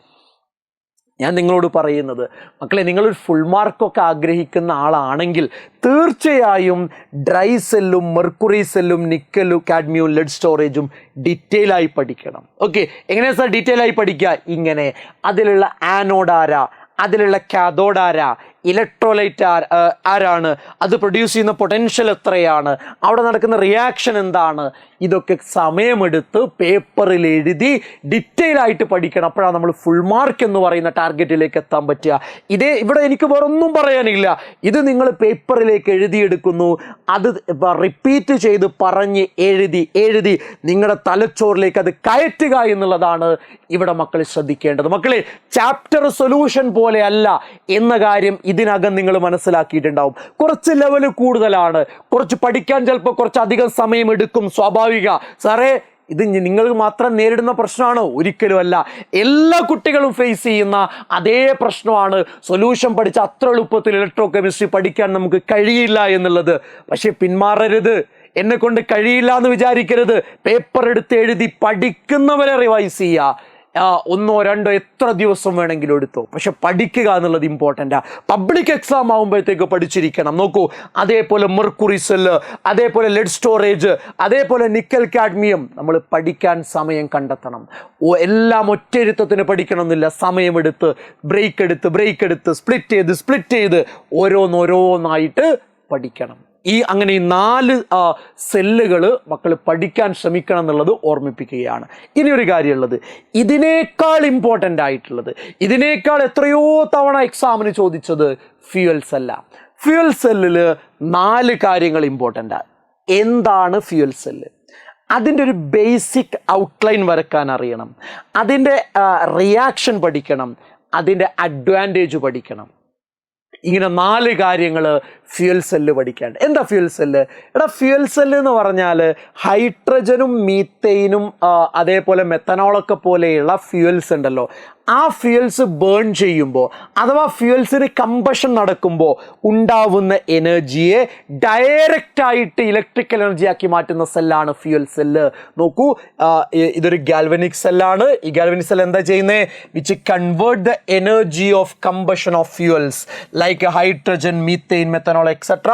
Speaker 1: ഞാൻ നിങ്ങളോട് പറയുന്നത്, മക്കളെ, നിങ്ങളൊരു ഫുൾ മാർക്കൊക്കെ ആഗ്രഹിക്കുന്ന ആളാണെങ്കിൽ തീർച്ചയായും ഡ്രൈ സെല്ലും മെർക്കുറി സെല്ലും നിക്കലും കാഡ്മിയം ലെഡ് സ്റ്റോറേജും ഡീറ്റെയിൽ ആയി പഠിക്കണം. ഓക്കെ, എങ്ങനെയാണ് സാർ ഡീറ്റെയിൽ ആയി പഠിക്കുക? ഇങ്ങനെ അതിലുള്ള ആനോഡ് ആരാ, അതിലുള്ള കാഥോഡ് ആരാ, ഇലക്ട്രോലൈറ്റ് ആരാണ്, അത് പ്രൊഡ്യൂസ് ചെയ്യുന്ന പൊട്ടൻഷ്യൽ എത്രയാണ്, അവിടെ നടക്കുന്ന റിയാക്ഷൻ എന്താണ്, ഇതൊക്കെ സമയമെടുത്ത് പേപ്പറിൽ എഴുതി ഡീറ്റെയിൽ ആയിട്ട് പഠിക്കണം. അപ്പോഴാണ് നമ്മൾ ഫുൾ മാർക്ക് എന്ന് പറയുന്ന ടാർഗറ്റിലേക്ക് എത്താൻ പറ്റുക. ഇവിടെ എനിക്ക് വേറൊന്നും പറയാനില്ല. ഇത് നിങ്ങൾ പേപ്പറിലേക്ക് എഴുതിയെടുക്കുന്നു, അത് റിപ്പീറ്റ് ചെയ്ത് പറഞ്ഞ് എഴുതി നിങ്ങളുടെ തലച്ചോറിലേക്ക് അത് കയറ്റുക എന്നുള്ളതാണ് ഇവിടെ മക്കൾ ശ്രദ്ധിക്കേണ്ടത്. മക്കളെ, ചാപ്റ്റർ സൊല്യൂഷൻ പോലെ അല്ല എന്ന കാര്യം ഇതിനകം നിങ്ങൾ മനസ്സിലാക്കിയിട്ടുണ്ടാവും. കുറച്ച് ലെവൽ കൂടുതലാണ്, കുറച്ച് പഠിക്കാൻ ചിലപ്പോൾ കുറച്ചധികം സമയം എടുക്കും, സ്വാഭാവിക. സാറേ, ഇത് നിങ്ങൾ മാത്രം നേരിടുന്ന പ്രശ്നമാണോ? ഒരിക്കലും അല്ല. എല്ലാ കുട്ടികളും ഫേസ് ചെയ്യുന്ന അതേ പ്രശ്നമാണ്. സൊല്യൂഷൻ പഠിച്ച അത്ര എളുപ്പത്തിൽ ഇലക്ട്രോ കെമിസ്ട്രി പഠിക്കാൻ നമുക്ക് കഴിയില്ല എന്നുള്ളത്. പക്ഷെ പിന്മാറരുത്, എന്നെ കൊണ്ട് കഴിയില്ല എന്ന് വിചാരിക്കരുത്. പേപ്പർ എടുത്ത് എഴുതി പഠിക്കുന്നവരെ റിവൈസ് ചെയ്യുക. 1 or 2 എത്ര ദിവസം വേണമെങ്കിലും എടുത്തോ, പക്ഷെ പഠിക്കുക എന്നുള്ളത് ഇമ്പോർട്ടൻ്റാ. പബ്ലിക് എക്സാം ആകുമ്പോഴത്തേക്ക് പഠിച്ചിരിക്കണം. നോക്കൂ, അതേപോലെ മെർക്കുറി സെല്ല്, അതേപോലെ ലെഡ് സ്റ്റോറേജ്, അതേപോലെ നിക്കൽ കാഡ്മിയം നമ്മൾ പഠിക്കാൻ സമയം കണ്ടെത്തണം. എല്ലാം ഒറ്റയിരുത്തത്തിന് പഠിക്കണമെന്നില്ല. സമയമെടുത്ത് ബ്രേക്ക് എടുത്ത് സ്പ്ലിറ്റ് ചെയ്ത് ഓരോന്നായിട്ട് പഠിക്കണം. അങ്ങനെ ഈ 4 സെല്ലുകൾ മക്കൾ പഠിക്കാൻ ശ്രമിക്കണം എന്നുള്ളത് ഓർമ്മിപ്പിക്കുകയാണ്. ഇനി ഒരു കാര്യമുള്ളത്, ഇതിനേക്കാൾ ഇമ്പോർട്ടൻ്റ് ആയിട്ടുള്ളത്, ഇതിനേക്കാൾ എത്രയോ തവണ എക്സാമിന് ചോദിച്ചത് ഫ്യൂവൽ സെല്ലാണ്. ഫ്യൂവൽ സെല്ലിൽ 4 കാര്യങ്ങൾ ഇമ്പോർട്ടൻ്റാണ്. എന്താണ് ഫ്യൂവൽ സെല്ല്? അതിൻ്റെ ഒരു ബേസിക് ഔട്ട്ലൈൻ വരക്കാൻ അറിയണം, അതിൻ്റെ റിയാക്ഷൻ പഠിക്കണം, അതിൻ്റെ അഡ്വാൻറ്റേജ് പഠിക്കണം. ഇങ്ങനെ 4 കാര്യങ്ങൾ ഫ്യൂൽ സെല്ല് പഠിക്കാണ്ട്. എന്താ ഫ്യൂൽ സെല്ല്? ഫ്യൂൽ സെല്ല് എന്ന് പറഞ്ഞാൽ ഹൈഡ്രജനും മീത്തൈനും അതേപോലെ മെത്തനോളൊക്കെ പോലെയുള്ള ഫ്യൂൽസ് ഉണ്ടല്ലോ, ആ ഫ്യൂൽസ് ബേൺ ചെയ്യുമ്പോൾ അഥവാ ഫ്യൂൽസിന് കമ്പഷൻ നടക്കുമ്പോൾ ഉണ്ടാവുന്ന എനർജിയെ ഡയറക്റ്റായിട്ട് ഇലക്ട്രിക്കൽ എനർജി ആക്കി മാറ്റുന്ന സെല്ലാണ് ഫ്യൂൽ സെല്ല്. നോക്കൂ, ഇതൊരു ഗാൽവനിക് സെല്ലാണ്. ഈ ഗാൽവനിക് സെൽ എന്താ ചെയ്യുന്നത്? Which convert the energy of combustion of fuels like hydrogen, methane, methanol etcetera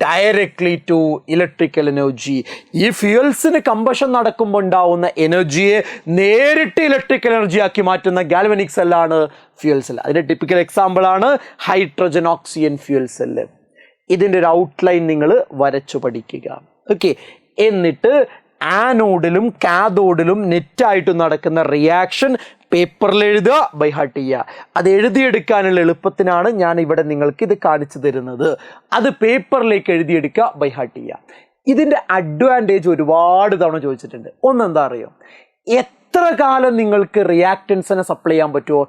Speaker 1: directly to electrical energy. ഈ ഫ്യൂൽസിന് കമ്പഷൻ നടക്കുമ്പോൾ ഉണ്ടാവുന്ന എനർജിയെ നേരിട്ട് ഇലക്ട്രിക്കൽ എനർജി ആക്കി മാറ്റുന്ന ഗാൽവനിക് സെല്ലാണ് ഫ്യൂൽ സെൽ. അതിൻ്റെ ടിപ്പിക്കൽ എക്സാമ്പിൾ ആണ് ഹൈഡ്രജൻ ഓക്സിജൻ ഫ്യൂൽ സെല്ല്. ഇതിൻ്റെ ഒരു ഔട്ട്ലൈൻ നിങ്ങൾ വരച്ചു പഠിക്കുക. ഓക്കെ, എന്നിട്ട് ആനോഡിലും കാഥോഡിലും നെറ്റായിട്ട് നടക്കുന്ന റിയാക്ഷൻ പേപ്പറിൽ എഴുതുക, ബൈ ഹാർട്ട് ചെയ്യുക. അത് എഴുതിയെടുക്കാനുള്ള എളുപ്പത്തിനാണ് ഞാൻ ഇവിടെ നിങ്ങൾക്ക് ഇത് കാണിച്ചു തരുന്നത്. അത് പേപ്പറിലേക്ക് എഴുതിയെടുക്കുക, ബൈ ഹാർട്ട് ചെയ്യുക. ഇതിൻ്റെ അഡ്വാൻറ്റേജ് ഒരുപാട് തവണ ചോദിച്ചിട്ടുണ്ട്. ഒന്നെന്താ അറിയോ? എത്ര കാലം നിങ്ങൾക്ക് റിയാക്റ്റൻസിനെ സപ്ലൈ ചെയ്യാൻ പറ്റുമോ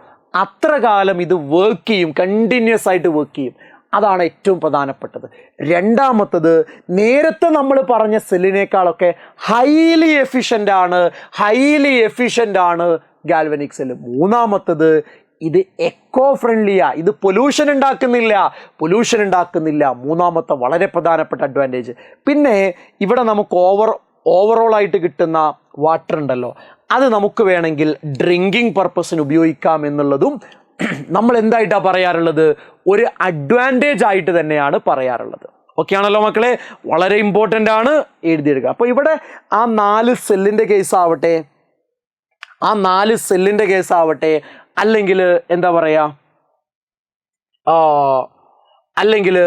Speaker 1: അത്ര കാലം ഇത് വർക്ക് ചെയ്യും, കണ്ടിന്യൂസ് ആയിട്ട് വർക്ക് ചെയ്യും. അതാണ് ഏറ്റവും പ്രധാനപ്പെട്ടത്. രണ്ടാമത്തത്, നേരത്തെ നമ്മൾ പറഞ്ഞ സെല്ലിനേക്കാളൊക്കെ ഹൈലി എഫിഷ്യൻ്റ് ആണ് ഗാൽവനിക് സെല്ല്. മൂന്നാമത്തത്, ഇത് എക്കോ ഫ്രണ്ട്ലിയാ, ഇത് പൊല്യൂഷൻ ഉണ്ടാക്കുന്നില്ല. മൂന്നാമത്തെ വളരെ പ്രധാനപ്പെട്ട അഡ്വാൻറ്റേജ്. പിന്നെ ഇവിടെ നമുക്ക് ഓവറോൾ ആയിട്ട് കിട്ടുന്ന വാട്ടർ ഉണ്ടല്ലോ, അത് നമുക്ക് വേണമെങ്കിൽ ഡ്രിങ്കിങ് പർപ്പസിന് ഉപയോഗിക്കാം എന്നുള്ളതും നമ്മൾ എന്തായിട്ടാണ് പറയാറുള്ളത്? ഒരു അഡ്വാൻറ്റേജ് ആയിട്ട് തന്നെയാണ് പറയാറുള്ളത്. ഓക്കെ ആണല്ലോ മക്കളെ? വളരെ ഇമ്പോർട്ടൻ്റ് ആണ്, എഴുതിയെടുക്കുക. അപ്പോൾ ഇവിടെ ആ 4 സെല്ലിൻ്റെ കേസ് ആവട്ടെ, അല്ലെങ്കിൽ എന്താ പറയുക, അല്ലെങ്കിൽ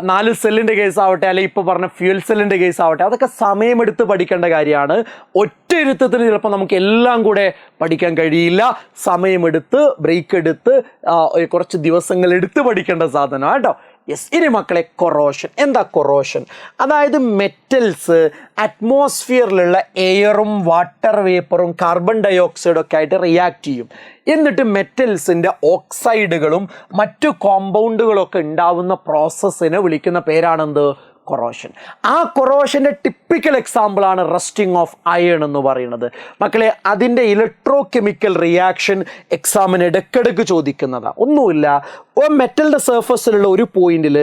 Speaker 1: 4 സെല്ലിൻ്റെ കേസ് ആവട്ടെ, അല്ലെങ്കിൽ ഇപ്പോൾ പറഞ്ഞ ഫ്യൂൽ സെല്ലിൻ്റെ കേസ് ആവട്ടെ, അതൊക്കെ സമയമെടുത്ത് പഠിക്കേണ്ട കാര്യമാണ്. ഒറ്റ ഇരുത്തത്തിന് ചിലപ്പോൾ നമുക്ക് എല്ലാം കൂടെ പഠിക്കാൻ കഴിയില്ല. സമയമെടുത്ത്, ബ്രേക്ക് എടുത്ത്, കുറച്ച് ദിവസങ്ങൾ എടുത്ത് പഠിക്കേണ്ട സാധനമാണ് കേട്ടോ. യെസ്. ഇനി മക്കളെ, കൊറോഷൻ. എന്താ കൊറോഷൻ? അതായത് മെറ്റൽസ് അറ്റ്മോസ്ഫിയറിലുള്ള എയറും വാട്ടർ വേപ്പറും കാർബൺ ഡയോക്സൈഡും ഒക്കെ ആയിട്ട് റിയാക്ട് ചെയ്യും. എന്നിട്ട് മെറ്റൽസിൻ്റെ ഓക്സൈഡുകളും മറ്റു കോമ്പൗണ്ടുകളൊക്കെ ഉണ്ടാവുന്ന പ്രോസസ്സിനെ വിളിക്കുന്ന പേരാണെന്ത്? കൊറോഷൻ. ആ കൊറോഷൻ്റെ ടിപ്പിക്കൽ എക്സാമ്പിളാണ് റസ്റ്റിംഗ് ഓഫ് അയൺ എന്ന് പറയുന്നത്. മക്കളെ, അതിൻ്റെ ഇലക്ട്രോ കെമിക്കൽ റിയാക്ഷൻ എക്സാമിന് ഇടയ്ക്കിടയ്ക്ക് ചോദിക്കുന്നതാണ്. ഒന്നുമില്ല, മെറ്റലിൻ്റെ സർഫസിലുള്ള ഒരു പോയിന്റിൽ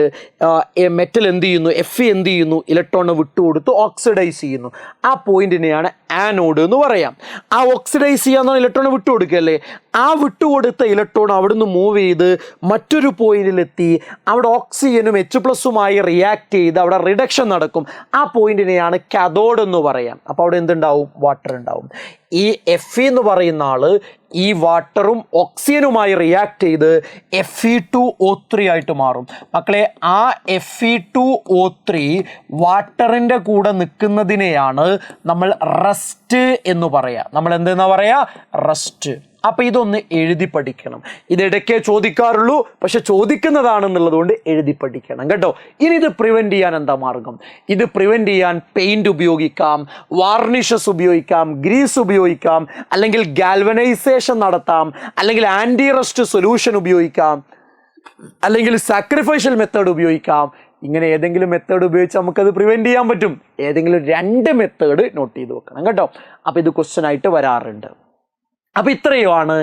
Speaker 1: മെറ്റൽ എന്ത് ചെയ്യുന്നു? എന്ത് ചെയ്യുന്നു? ഇലക്ട്രോണിനെ വിട്ടുകൊടുത്ത് ഓക്സിഡൈസ് ചെയ്യുന്നു. ആ പോയിന്റിനെയാണ് ആനോഡ് എന്ന് പറയാം. ആ ഓക്സിഡൈസ് ചെയ്യാന്ന് ഇലക്ട്രോണെ വിട്ടുകൊടുക്കുകയല്ലേ. ആ വിട്ടുകൊടുത്ത ഇലക്ട്രോൺ അവിടുന്ന് മൂവ് ചെയ്ത് മറ്റൊരു പോയിന്റിലെത്തി അവിടെ ഓക്സിജനും H+ഉമായി റിയാക്ട് ചെയ്ത് അവിടെ റിഡക്ഷൻ നടക്കും. ആ പോയിന്റിനെയാണ് കാഥോഡ് എന്ന് പറയാം. അപ്പോൾ അവിടെ എന്തുണ്ടാവും? വാട്ടർ ഉണ്ടാവും. ഈ Fe എന്ന് പറയുന്ന ആള് ഈ വാട്ടറും ഓക്സിജനുമായി റിയാക്ട് ചെയ്ത് Fe2O3 ആയിട്ട് മാറും. മക്കളെ, ആ Fe2O3 വാട്ടറിൻ്റെ കൂടെ നിൽക്കുന്നതിനെയാണ് നമ്മൾ റസ്റ്റ് എന്ന് പറയാ. നമ്മൾ എന്തെന്നാ പറയാ? റസ്റ്റ്. അപ്പം ഇതൊന്ന് എഴുതി പഠിക്കണം. ഇതിടയ്ക്കേ ചോദിക്കാറുള്ളൂ, പക്ഷെ ചോദിക്കുന്നതാണെന്നുള്ളത് കൊണ്ട് എഴുതി പഠിക്കണം കേട്ടോ. ഇനി ഇത് പ്രിവെൻറ്റ് ചെയ്യാൻ എന്താ മാർഗം? ഇത് പ്രിവെൻറ്റ് ചെയ്യാൻ പെയിൻറ് ഉപയോഗിക്കാം, വാർണിഷസ് ഉപയോഗിക്കാം, ഗ്രീസ് ഉപയോഗിക്കാം, അല്ലെങ്കിൽ ഗാൽവനൈസേഷൻ നടത്താം, അല്ലെങ്കിൽ ആൻറ്റി റസ്റ്റ് സൊല്യൂഷൻ ഉപയോഗിക്കാം, അല്ലെങ്കിൽ സാക്രിഫൈഷ്യൽ മെത്തേഡ് ഉപയോഗിക്കാം. ഇങ്ങനെ ഏതെങ്കിലും മെത്തേഡ് ഉപയോഗിച്ച് നമുക്കത് പ്രിവെൻറ്റ് ചെയ്യാൻ പറ്റും. ഏതെങ്കിലും 2 മെത്തേഡ് നോട്ട് ചെയ്ത് വെക്കണം കേട്ടോ. അപ്പോൾ ഇത് ക്വസ്റ്റ്യൻ ആയിട്ട് വരാറുണ്ട്. അപ്പോൾ ഇത്രയുമാണ്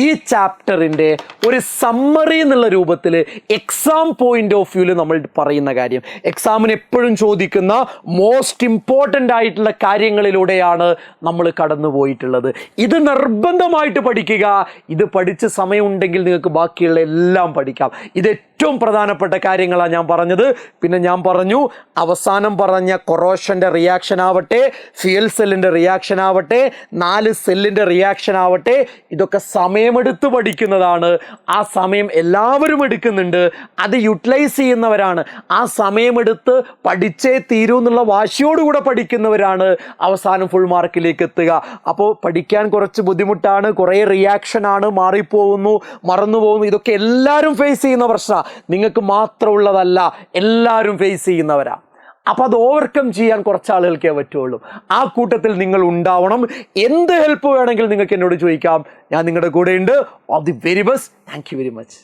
Speaker 1: ഈ ചാപ്റ്ററിൻ്റെ ഒരു സമ്മറി എന്നുള്ള രൂപത്തിൽ എക്സാം പോയിന്റ് ഓഫ് വ്യൂവിൽ നമ്മൾ പറയുന്ന കാര്യം. എക്സാമിന് എപ്പോഴും ചോദിക്കുന്ന മോസ്റ്റ് ഇമ്പോർട്ടൻ്റ് ആയിട്ടുള്ള കാര്യങ്ങളിലൂടെയാണ് നമ്മൾ കടന്നു പോയിട്ടുള്ളത്. ഇത് നിർബന്ധമായിട്ട് പഠിക്കുക. ഇത് പഠിച്ച് സമയമുണ്ടെങ്കിൽ നിങ്ങൾക്ക് ബാക്കിയുള്ള എല്ലാം പഠിക്കാം. ഇത് ഏറ്റവും പ്രധാനപ്പെട്ട കാര്യങ്ങളാണ് ഞാൻ പറഞ്ഞത്. പിന്നെ ഞാൻ പറഞ്ഞു, അവസാനം പറഞ്ഞ കൊറോഷൻ്റെ റിയാക്ഷൻ ആവട്ടെ, ഫ്യൂൽ സെല്ലിൻ്റെ റിയാക്ഷൻ ആവട്ടെ, 4 സെല്ലിൻ്റെ റിയാക്ഷൻ ആവട്ടെ, ഇതൊക്കെ സമയമെടുത്ത് പഠിക്കുന്നതാണ്. ആ സമയം എല്ലാവരും എടുക്കുന്നുണ്ട്. അത് യൂട്ടിലൈസ് ചെയ്യുന്നവരാണ്. ആ സമയമെടുത്ത് പഠിച്ചേ തീരൂ എന്നുള്ള വാശിയോടുകൂടെ പഠിക്കുന്നവരാണ് അവസാനം ഫുൾ മാർക്കിലേക്ക് എത്തുക. അപ്പോൾ പഠിക്കാൻ കുറച്ച് ബുദ്ധിമുട്ടാണ്, കുറേ റിയാക്ഷനാണ്, മാറിപ്പോകുന്നു, മറന്നു പോകുന്നു. ഇതൊക്കെ എല്ലാവരും ഫേസ് ചെയ്യുന്ന പ്രശ്നമാണ്. നിങ്ങൾക്ക് മാത്രമുള്ളതല്ല, എല്ലാവരും ഫേസ് ചെയ്യുന്നവരാണ്. അപ്പോൾ അത് ഓവർകം ചെയ്യാൻ കുറച്ച് ആളുകൾക്കേ പറ്റുള്ളൂ. ആ കൂട്ടത്തിൽ നിങ്ങൾ ഉണ്ടാവണം. എന്ത് ഹെൽപ്പ് വേണമെങ്കിലും നിങ്ങൾക്ക് എന്നോട് ചോദിക്കാം. ഞാൻ നിങ്ങളുടെ കൂടെ ഉണ്ട്. All the very best. Thank you very much.